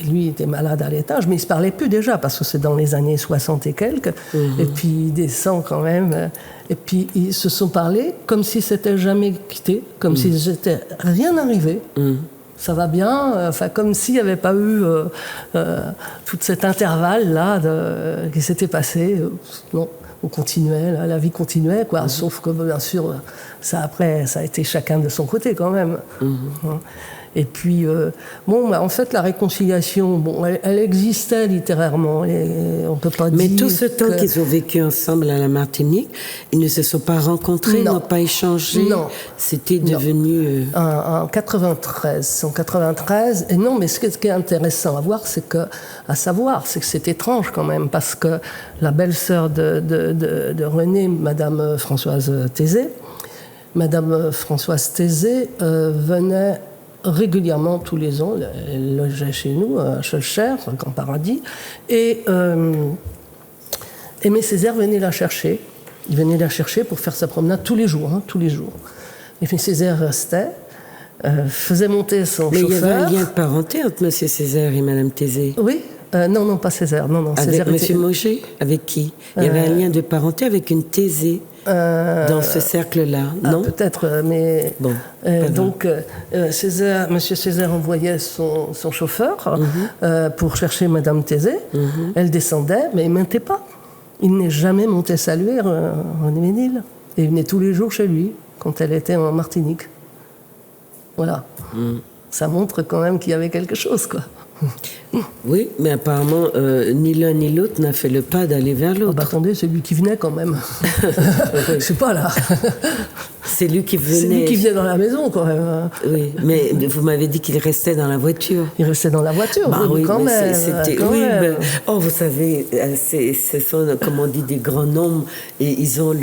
lui était malade à l'étage, mais ils se parlaient plus déjà parce que c'est dans les années 60 et quelques. Et puis il descend quand même. Et puis ils se sont parlé comme si c'était jamais quitté, comme si c'était rien arrivé. Ça va bien, comme s'il n'y avait pas eu tout cet intervalle-là qui s'était passé. Non, on continuait, la vie continuait, quoi. Sauf que, bien sûr, ça a été chacun de son côté, quand même. Et puis, en fait, la réconciliation, elle existait littérairement. Et on peut pas Mais dire tout ce temps qu'ils ont vécu ensemble à la Martinique, ils ne se sont pas rencontrés, n'ont pas échangé. Non. C'était devenu... En 93. Et non, mais ce qui est intéressant à savoir, c'est que c'est étrange quand même, parce que la belle-sœur de René, Madame Françoise Thésée, venait régulièrement tous les ans, elle logeait chez nous à Schœlcher, au Grand Paradis, et Aimé Césaire venait la chercher. Il venait la chercher pour faire sa promenade tous les jours. Et puis Césaire restait, faisait monter son chauffeur. Mais il y avait un lien de parenté entre M. Césaire et Mme Thésée. Oui. Non, pas Césaire. Non, avec Césaire M. Mauger. Avec qui? Il y avait un lien de parenté avec une Thésée dans ce cercle-là, non? Peut-être, mais... Bon, donc, M. Césaire envoyait son chauffeur pour chercher Mme Thésée. Elle descendait, mais il ne montait pas. Il n'est jamais monté saluer René Ménil. Et il venait tous les jours chez lui, quand elle était en Martinique. Voilà. Ça montre quand même qu'il y avait quelque chose, quoi. Oui, mais apparemment, ni l'un ni l'autre n'a fait le pas d'aller vers l'autre. Attendez, c'est lui qui venait quand même. Je sais pas, là. C'est lui qui venait. C'est lui qui venait dans la maison, quand même. Oui, mais vous m'avez dit qu'il restait dans la voiture. Il restait dans la voiture, quand même. Vous savez, ce sont, comme on dit, des grands noms, et ils ont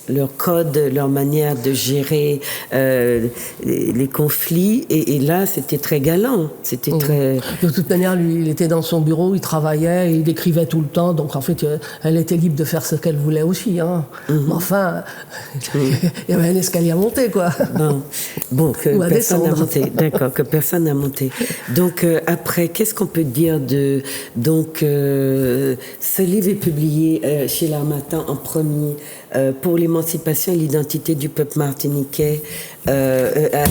leur code, leur manière de gérer les conflits. Et là, c'était très galant. C'était très... De toute manière, lui, il était dans son bureau, il travaillait, il écrivait tout le temps. Donc, en fait, elle était libre de faire ce qu'elle voulait aussi. Mais enfin, il y avait un escalier à monter, quoi. Que personne n'a monté. D'accord, que personne n'a monté. Donc, après, qu'est-ce qu'on peut dire de... Donc, ce livre est publié chez l'Harmattan en premier pour l'émancipation et l'identité du peuple martiniquais. À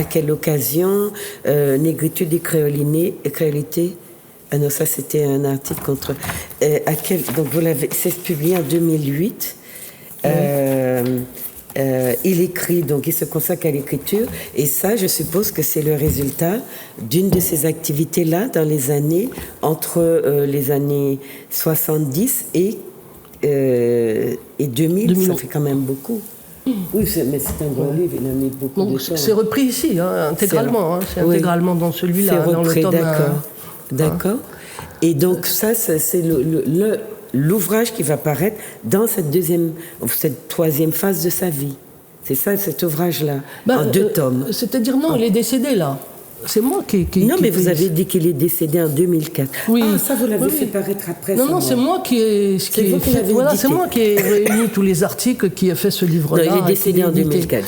quelle occasion? Négritude et créolité. Ah non, ça c'était un article contre... donc c'est publié en 2008. Il écrit, donc il se consacre à l'écriture, et ça, je suppose que c'est le résultat d'une de ces activités-là dans les années, entre les années 70 et 2000, ça fait quand même beaucoup. Oui, mais c'est un gros livre, il a mis beaucoup de temps. C'est repris ici, intégralement. C'est intégralement dans celui-là, c'est dans repris, le tome. D'accord. Et donc ça, c'est l'ouvrage qui va paraître dans cette troisième phase de sa vie. C'est ça, cet ouvrage-là, en 2 tomes. C'est-à-dire, non, il est décédé, là. C'est moi qui Non, mais vous avez dit qu'il est décédé en 2004. Oui. Ah, ça, vous l'avez fait paraître après. Non, c'est moi qui ai... c'est moi qui ai réuni tous les articles, qui ai fait ce livre-là. Non, il est décédé en 2004.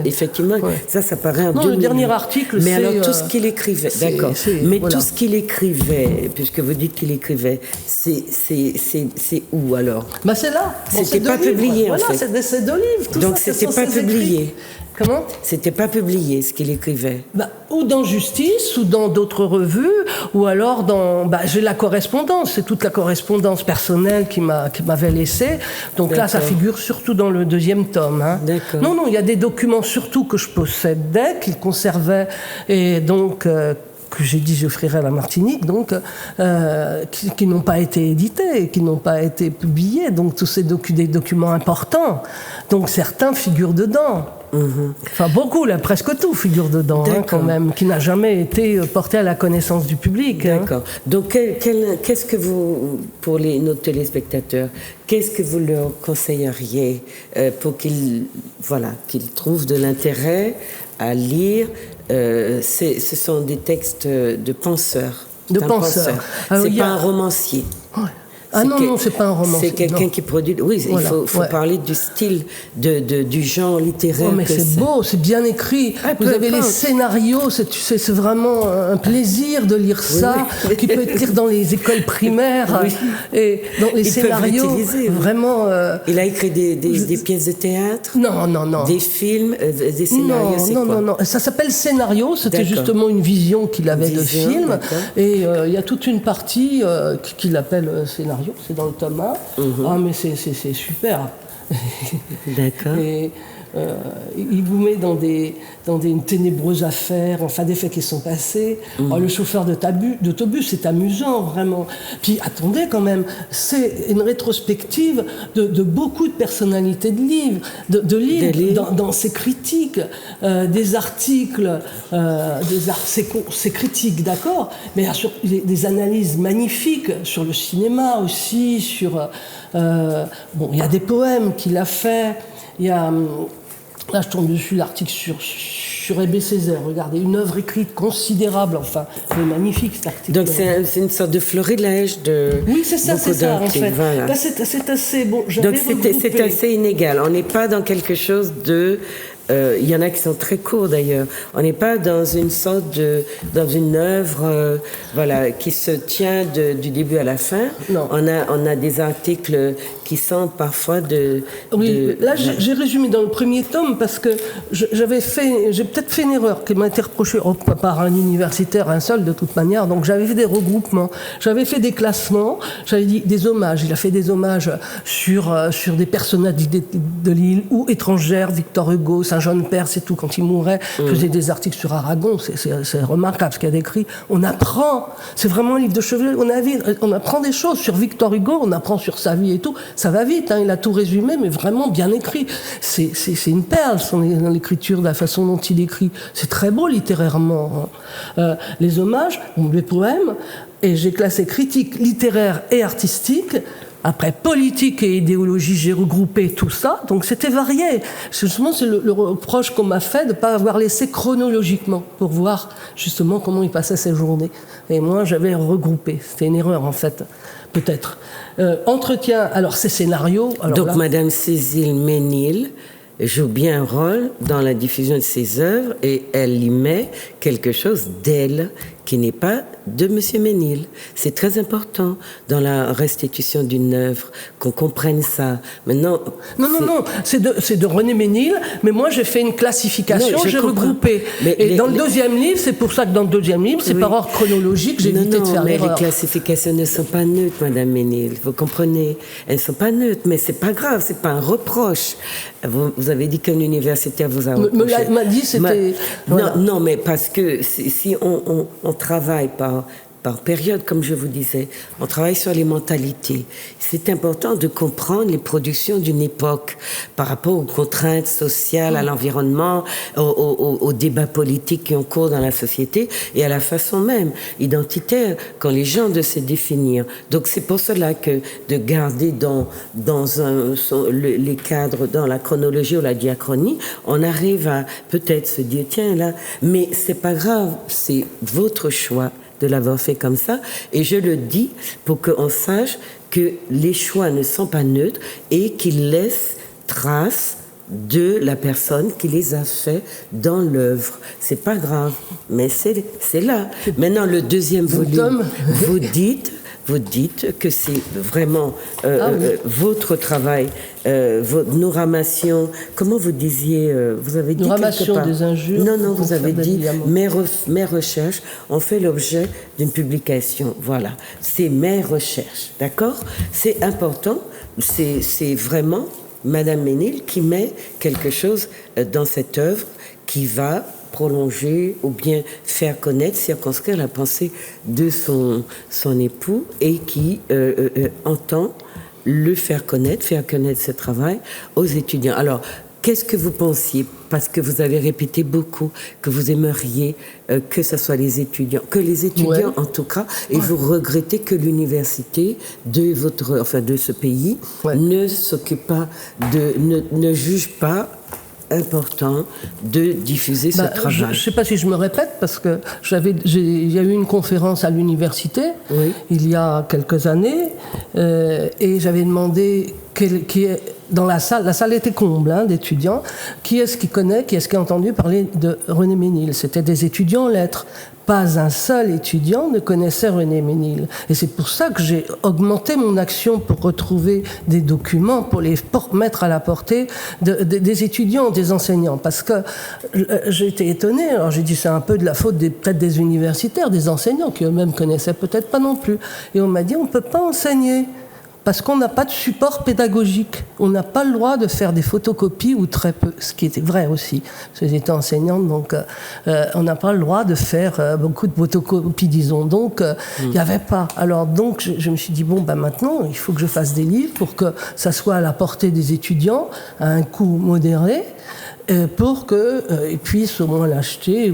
Effectivement, ça paraît en 2000. Le dernier article, mais alors, tout ce qu'il écrivait, d'accord. Mais voilà. tout ce qu'il écrivait, puisque vous dites qu'il écrivait, c'est où, alors? C'est là. C'était pas publié, en fait. Voilà, c'est 2 livres. Donc, c'était pas publié. Comment? C'était pas publié, ce qu'il écrivait. Ou dans Justice, ou dans d'autres revues, ou alors dans... j'ai la correspondance, c'est toute la correspondance personnelle qui m'avait laissé. Donc là, ça figure surtout dans le 2e tome. Hein. D'accord. Non, il y a des documents surtout que je possédais, qu'il conservait, et donc... que j'ai dit j'offrirai à la Martinique, donc qui n'ont pas été édités, qui n'ont pas été publiés, donc tous des documents importants. Donc certains figurent dedans. Enfin beaucoup, là, presque tout figure dedans, quand même, qui n'a jamais été porté à la connaissance du public. D'accord. Donc qu'est-ce que vous, pour nos téléspectateurs, qu'est-ce que vous leur conseilleriez pour qu'ils trouvent de l'intérêt à lire? Ce sont des textes de penseurs. De penseurs. C'est pas un romancier. Ouais. Non, c'est pas un roman. C'est quelqu'un qui produit... Oui, voilà, il faut parler du style, du genre littéraire. Mais c'est beau, c'est bien écrit. Vous avez les scénarios, c'est vraiment un plaisir de lire ça, qui peut être lire dans les écoles primaires. Oui. Et dans les scénarios, vraiment... Il a écrit des pièces de théâtre? Non. Des films, des scénarios, Non. Ça s'appelle scénario, c'était justement une vision qu'il avait de film. Et il y a toute une partie qu'il appelle scénario. C'est dans le tome 1. Mais c'est super. D'accord. Et il vous met dans des ténébreuses affaires, des faits qui sont passés. Le chauffeur d'autobus, c'est amusant, vraiment. Puis attendez quand même, c'est une rétrospective de beaucoup de personnalités de livres, de livres dans ses critiques, des articles, ses critiques, d'accord, mais il y a des analyses magnifiques sur le cinéma aussi, il y a des poèmes qu'il a fait, il y a... Là, je tombe dessus l'article sur Aimé Césaire. Regardez, une œuvre écrite considérable, c'est magnifique cet article. Donc c'est une sorte de florilège de... Oui, c'est ça, en fait. Voilà. Là, c'est assez... Donc c'est assez inégal. On n'est pas dans quelque chose de... Il y en a qui sont très courts d'ailleurs. On n'est pas dans une sorte dans une œuvre, qui se tient du début à la fin. Non. On a des articles qui sont parfois Là, j'ai résumé dans le 1er tome parce que j'ai peut-être fait une erreur qui m'a été reprochée par un universitaire, un seul de toute manière. Donc j'avais fait des regroupements, j'avais fait des classements, j'avais dit des hommages. Il a fait des hommages sur des personnalités de l'île ou étrangères, Victor Hugo, Saint-Jean-de-Perse et tout, quand il mourait, faisait des articles sur Aragon, c'est remarquable ce qu'il a décrit. On apprend, c'est vraiment un livre de chevet, on apprend des choses sur Victor Hugo, on apprend sur sa vie et tout, ça va vite, il a tout résumé, mais vraiment bien écrit. C'est une perle, dans l'écriture, de la façon dont il écrit. C'est très beau littérairement. Les hommages, les poèmes, et j'ai classé critique littéraire et artistique. Après, politique et idéologie, j'ai regroupé tout ça, donc c'était varié. Justement, c'est le reproche qu'on m'a fait de ne pas avoir laissé chronologiquement pour voir justement comment il passait ses journées. Et moi, j'avais regroupé. C'était une erreur, en fait, peut-être. Entretien, alors ces scénarios... Donc, Madame Cécile Ménil joue bien un rôle dans la diffusion de ses œuvres et elle y met quelque chose d'elle qui n'est pas de Monsieur Ménil. C'est très important dans la restitution d'une œuvre qu'on comprenne ça. Maintenant, non, c'est de René Ménil, mais moi j'ai fait une classification, j'ai regroupé. Et dans le 2e livre, c'est pour ça que dans le 2e livre, c'est par ordre chronologique, j'ai évité de faire l'erreur. Les classifications ne sont pas neutres, Madame Ménil, vous comprenez. Elles ne sont pas neutres, mais c'est pas grave, c'est pas un reproche. Vous avez dit qu'un universitaire vous a reproché. M'a dit c'était... Non, mais parce que si on travaille par période, comme je vous disais. On travaille sur les mentalités. C'est important de comprendre les productions d'une époque par rapport aux contraintes sociales, à l'environnement, aux débats politiques qui ont cours dans la société et à la façon même identitaire qu'ont les gens de se définir. Donc c'est pour cela que de garder dans les cadres, dans la chronologie ou la diachronie, on arrive à peut-être se dire tiens là, mais c'est pas grave, c'est votre choix de l'avoir fait comme ça, et je le dis pour qu'on sache que les choix ne sont pas neutres et qu'ils laissent trace de la personne qui les a fait dans l'œuvre. C'est pas grave, mais c'est là. Maintenant, le deuxième volume, vous dites que c'est vraiment votre travail, nos ramations. Comment vous disiez vous avez dit nos ramations des injures. Non, vous avez dit mes recherches ont fait l'objet d'une publication. Voilà, c'est mes recherches, d'accord? C'est important. C'est vraiment Madame Ménil qui met quelque chose dans cette œuvre qui va prolonger ou bien faire connaître, circonscrire la pensée de son époux et qui entend le faire connaître ce travail aux étudiants. Alors, qu'est-ce que vous pensiez? Parce que vous avez répété beaucoup que vous aimeriez que ce soit les étudiants en tout cas, et vous regrettez que l'université de ce pays ne s'occupe pas ne juge pas important de diffuser ce travail. Je ne sais pas si je me répète, parce que il y a eu une conférence à l'université il y a quelques années, et j'avais demandé dans la salle était comble d'étudiants, qui est-ce qui connaît, qui est-ce qui a entendu parler de René Ménil? C'était des étudiants en lettres. Pas un seul étudiant ne connaissait René Ménil. Et c'est pour ça que j'ai augmenté mon action pour retrouver des documents, pour les mettre à la portée des étudiants, des enseignants. Parce que j'ai été étonnée. Alors j'ai dit c'est un peu de la faute peut-être des universitaires, des enseignants, qui eux-mêmes connaissaient peut-être pas non plus. Et on m'a dit on ne peut pas enseigner. Parce qu'on n'a pas de support pédagogique. On n'a pas le droit de faire des photocopies, ou très peu, ce qui était vrai aussi. Parce que j'étais enseignante, donc on n'a pas le droit de faire beaucoup de photocopies, disons. Donc, il n'y avait pas. Alors, donc, je me suis dit, maintenant, il faut que je fasse des livres pour que ça soit à la portée des étudiants, à un coût modéré, pour qu'ils puissent au moins l'acheter.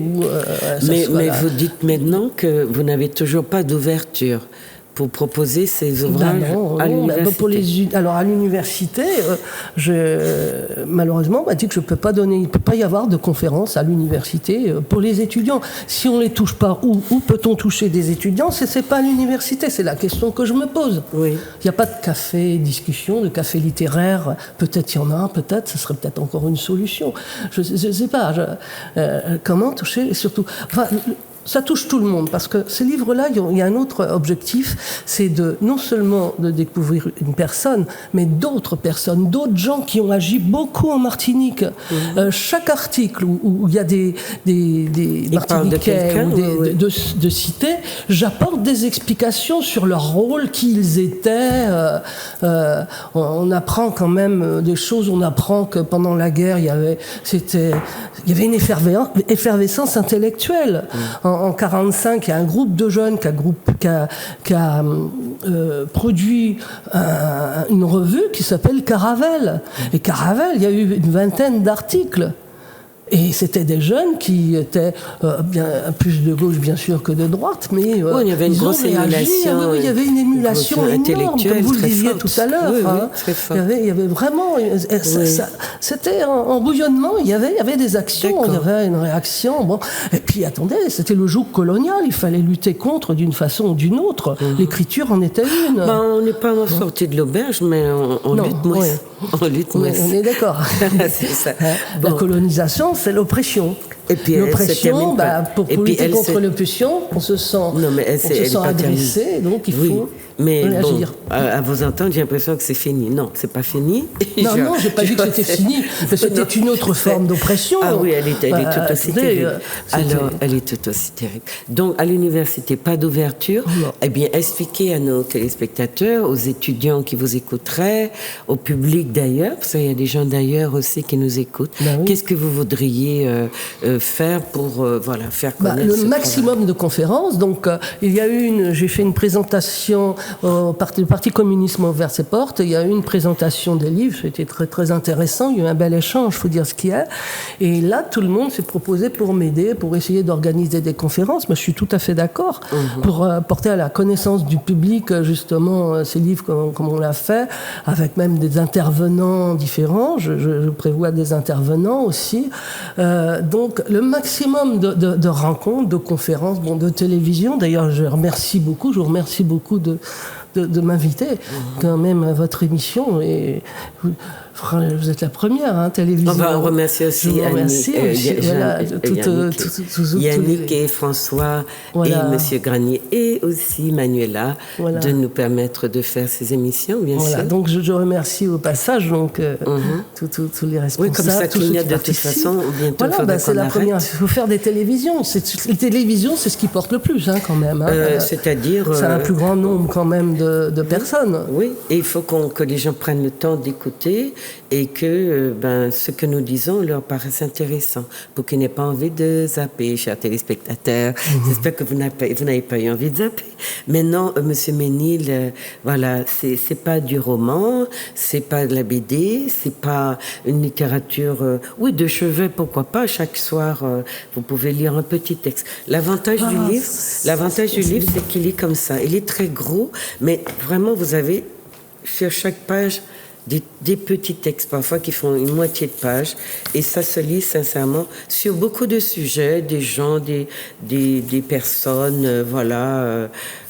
Mais vous dites maintenant que vous n'avez toujours pas d'ouverture pour proposer ces ouvrages à l'université. Alors à l'université, malheureusement, on m'a dit que il ne peut pas y avoir de conférence à l'université pour les étudiants. Si on ne les touche pas, où peut-on toucher des étudiants? C'est pas à l'université, c'est la question que je me pose. Oui. Il n'y a pas de café discussion, de café littéraire. Peut-être il y en a, peut-être, ce serait peut-être encore une solution. Je ne sais pas. Comment toucher, et surtout... ça touche tout le monde, parce que ces livres-là, il y a un autre objectif, c'est non seulement de découvrir une personne, mais d'autres personnes, d'autres gens qui ont agi beaucoup en Martinique. Chaque article où il y a des Martiniquais ou de cités, j'apporte des explications sur leur rôle, qui ils étaient. On apprend quand même des choses. On apprend que pendant la guerre, il y avait une effervescence intellectuelle. En 1945, il y a un groupe de jeunes qui a produit une revue qui s'appelle Caravelle. Et Caravelle, il y a eu une vingtaine d'articles. Et c'était des jeunes qui étaient bien plus de gauche, bien sûr, que de droite, mais il y avait une grosse émulation. Il y avait une émulation énorme, comme vous le disiez tout à l'heure. Il y avait vraiment... c'était en bouillonnement, il y avait des actions, il y avait une réaction. Bon. Et puis, attendez, c'était le joug colonial, il fallait lutter contre d'une façon ou d'une autre. L'écriture en était une. On n'est pas sorti de l'auberge, mais on lutte moins. On lutte moins. On est d'accord. C'est ça. La colonisation, c'est l'oppression. Et puis l'oppression, pour lutter contre l'oppression, on se sent agressé, donc il faut réagir. À vous entendre, j'ai l'impression que c'est fini. Non, c'est pas fini. Non, j'ai pas dit que c'était fini. C'était une autre forme d'oppression. Ah oui, elle est tout aussi terrible. Alors, elle est tout aussi terrible. Donc, à l'université, pas d'ouverture. Eh bien, expliquez à nos téléspectateurs, aux étudiants qui vous écouteraient, au public d'ailleurs, parce qu'il y a des gens d'ailleurs aussi qui nous écoutent. Qu'est-ce que vous voudriez faire pour faire connaître le ce maximum de conférences. Donc, j'ai fait une présentation au le Parti communiste m'a ouvert ses portes. Il y a eu une présentation des livres, c'était très très intéressant. Il y a eu un bel échange, il faut dire ce qu'il y a. Et là, tout le monde s'est proposé pour m'aider, pour essayer d'organiser des conférences. Moi, je suis tout à fait d'accord pour porter à la connaissance du public justement ces livres comme on l'a fait, avec même des intervenants différents. Je prévois des intervenants aussi. Donc, le maximum de rencontres, de conférences, de télévision. D'ailleurs, je vous remercie beaucoup de m'inviter quand même à votre émission. Et vous êtes la première, télévision. On remercie aussi Yannick et François et Monsieur Granier et aussi Manuela de nous permettre de faire ces émissions, bien sûr. Donc je remercie au passage tous les responsables. Oui, comme ça clignote de toute façon. Bientôt, c'est la première. Il faut faire des télévisions. Les télévisions, c'est ce qui porte le plus, quand même. C'est-à-dire. Ça a un plus grand nombre quand même de personnes. Oui, et il faut que les gens prennent le temps d'écouter et que ce que nous disons leur paraisse intéressant pour qu'ils n'aient pas envie de zapper, chers téléspectateurs. J'espère que vous n'avez pas eu envie de zapper. Mais non, Monsieur Ménil, c'est pas du roman, c'est pas de la BD, c'est pas une littérature, de chevet, pourquoi pas. Chaque soir, vous pouvez lire un petit texte. L'avantage du livre, c'est qu'il est comme ça. Il est très gros, mais vraiment, vous avez sur chaque page des petits textes parfois qui font une moitié de page, et ça se lit sincèrement sur beaucoup de sujets, des gens, des personnes,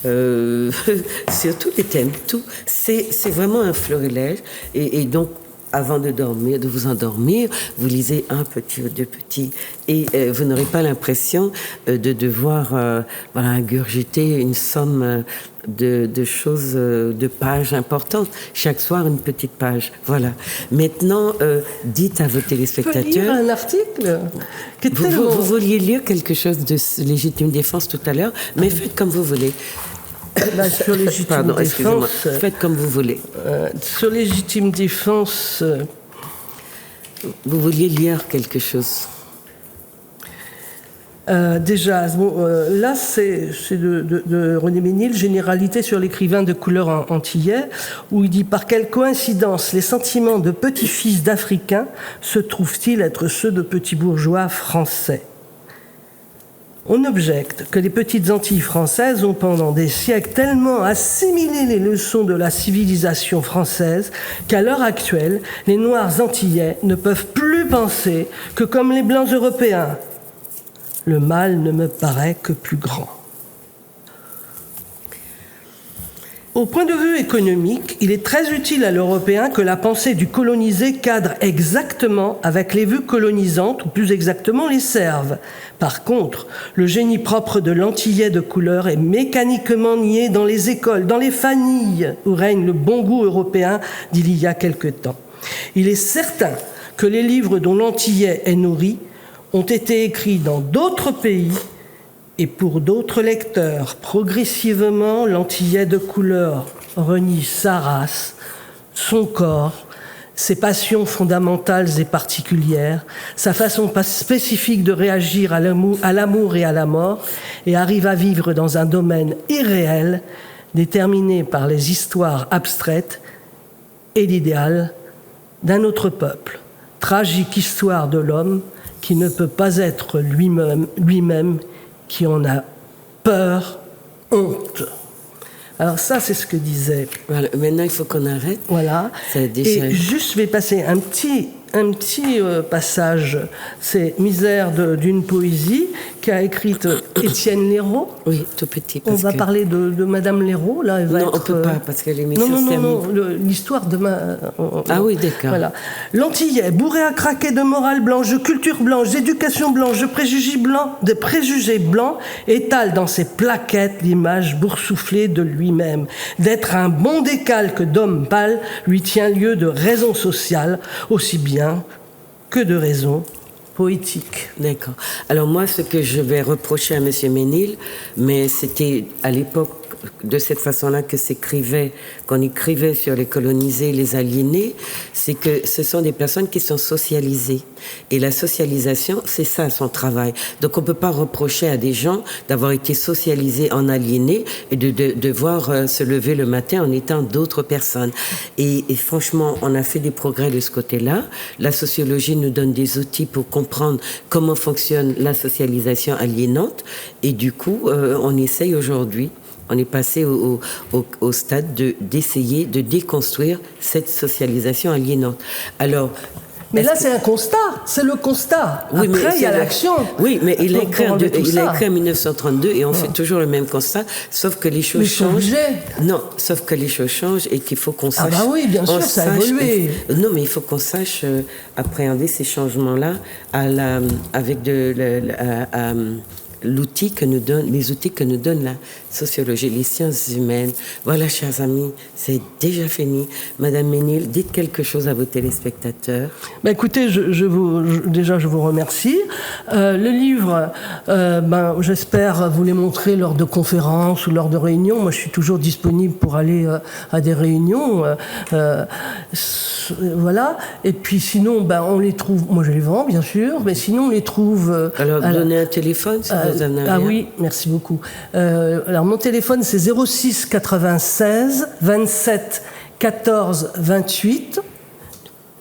sur tous les thèmes, tout. C'est vraiment un florilège, et donc avant de vous endormir, vous lisez un petit ou deux petits, et vous n'aurez pas l'impression de devoir ingurgiter une somme de choses, de pages importantes. Chaque soir, une petite page. Voilà. Maintenant, dites à vos téléspectateurs... Je peux lire un article vous vouliez lire quelque chose de légitime défense tout à l'heure, mais faites comme vous voulez. Sur légitime défense... Faites comme vous voulez. Sur légitime défense... Vous vouliez lire quelque chose. Là, c'est de René Ménil, Généralité sur l'écrivain de couleur antillais, où il dit « Par quelle coïncidence les sentiments de petits-fils d'Africains se trouvent-ils être ceux de petits bourgeois français ?» On objecte que les petites Antilles françaises ont pendant des siècles tellement assimilé les leçons de la civilisation française qu'à l'heure actuelle, les Noirs antillais ne peuvent plus penser que comme les Blancs européens. Le mal ne me paraît que plus grand. Au point de vue économique, il est très utile à l'Européen que la pensée du colonisé cadre exactement avec les vues colonisantes, ou plus exactement les serves. Par contre, le génie propre de l'Antillais de couleur est mécaniquement nié dans les écoles, dans les familles où règne le bon goût européen d'il y a quelque temps. Il est certain que les livres dont l'Antillais est nourri ont été écrits dans d'autres pays et pour d'autres lecteurs. Progressivement, l'Antillais de couleur renie sa race, son corps, ses passions fondamentales et particulières, sa façon spécifique de réagir à l'amour et à la mort, et arrive à vivre dans un domaine irréel, déterminé par les histoires abstraites et l'idéal d'un autre peuple. Tragique histoire de l'homme qui ne peut pas être lui-même, qui en a peur, honte. Alors ça, c'est ce que disait... Voilà, maintenant, il faut qu'on arrête. Voilà. Et juste, je vais passer un petit passage. C'est Misère d'une poésie qu'a écrite Étienne Léraud. Oui, tout petit. On va parler de Madame Léraud. Là, on ne peut pas, parce que l'émission se termine. Non, l'histoire de Ah oui, d'accord. Voilà. L'Antillais, bourré à craquer de morale blanche, de culture blanche, d'éducation blanche, de préjugés blancs, étale dans ses plaquettes l'image boursouflée de lui-même. D'être un bon décalque d'homme pâle lui tient lieu de raison sociale, aussi bien que de raison poétique. D'accord. Alors moi, ce que je vais reprocher à M. Ménil, mais c'était à l'époque de cette façon-là qu'on écrivait sur les colonisés, les aliénés, c'est que ce sont des personnes qui sont socialisées. Et la socialisation, c'est ça son travail. Donc on ne peut pas reprocher à des gens d'avoir été socialisés en aliénés et de devoir se lever le matin en étant d'autres personnes. Et franchement, on a fait des progrès de ce côté-là. La sociologie nous donne des outils pour comprendre comment fonctionne la socialisation aliénante. Et du coup, on essaye aujourd'hui, on est passé au stade d'essayer de déconstruire cette socialisation aliénante. Alors, mais là, c'est un constat, c'est le constat. Oui, après, il y a l'action. Oui, mais il a écrit en 1932 et on fait toujours le même constat, sauf que les choses changent. Non, sauf que les choses changent et qu'il faut qu'on sache... Ah bah oui, bien sûr, ça a évolué. Non, mais il faut qu'on sache appréhender ces changements-là avec l'outil que nous donne, les outils que nous donne la sociologie, les sciences humaines. Voilà, chers amis, c'est déjà fini. Madame Ménil, dites quelque chose à vos téléspectateurs. Ben écoutez, je vous remercie. Le livre, j'espère vous les montrer lors de conférences ou lors de réunions. Moi, je suis toujours disponible pour aller à des réunions. Voilà. Et puis sinon, on les trouve. Moi, je les vends, bien sûr, mais sinon, on les trouve. Alors, donnez un téléphone. Si vous en avez un. Oui, merci beaucoup. Alors, mon téléphone, c'est 06 96 27 14 28.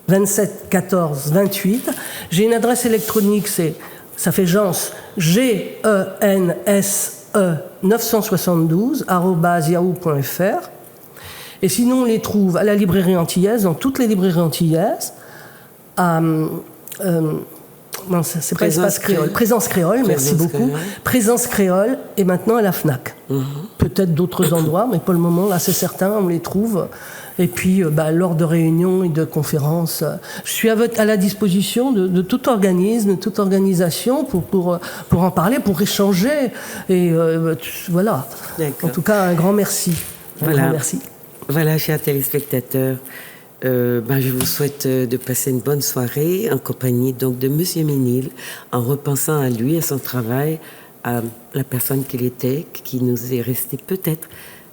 27 14 28. J'ai une adresse électronique, ça fait Gense, GENSE 972 @yahoo.fr. Et sinon, on les trouve à la librairie antillaise, dans toutes les librairies antillaises, c'est pas Espace Créole. Présence Créole, merci beaucoup. Présence Créole et maintenant à la FNAC. Peut-être d'autres endroits, mais pour le moment, là, c'est certain, on les trouve. Et puis, lors de réunions et de conférences, je suis à la disposition de tout organisme, de toute organisation pour en parler, pour échanger. Et voilà. En tout cas, un grand merci. Voilà. Un grand merci. Voilà, chers téléspectateurs. Je vous souhaite de passer une bonne soirée en compagnie donc de Monsieur Ménil, en repensant à lui, à son travail, à la personne qu'il était, qui nous est resté peut-être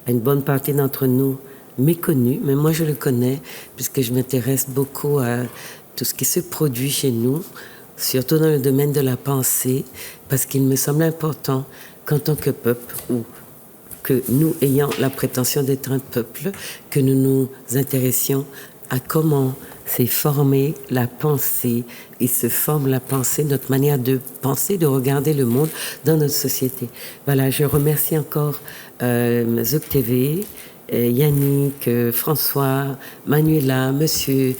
à une bonne partie d'entre nous méconnu, mais moi je le connais puisque je m'intéresse beaucoup à tout ce qui se produit chez nous, surtout dans le domaine de la pensée, parce qu'il me semble important qu'en tant que peuple, ou que nous ayant la prétention d'être un peuple, que nous nous intéressions à comment s'est formée la pensée, et se forme la pensée, notre manière de penser, de regarder le monde dans notre société. Voilà, je remercie encore Zouk TV, Yannick, François, Manuela, Monsieur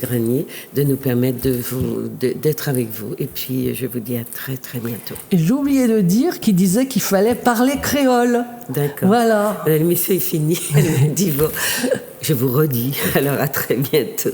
Granier, de nous permettre d'être avec vous. Et puis, je vous dis à très, très bientôt. Et j'ai oublié de dire qu'il disait qu'il fallait parler créole. D'accord. Voilà. L'émission est finie. Elle me dit, bon, je vous redis. Alors, à très bientôt.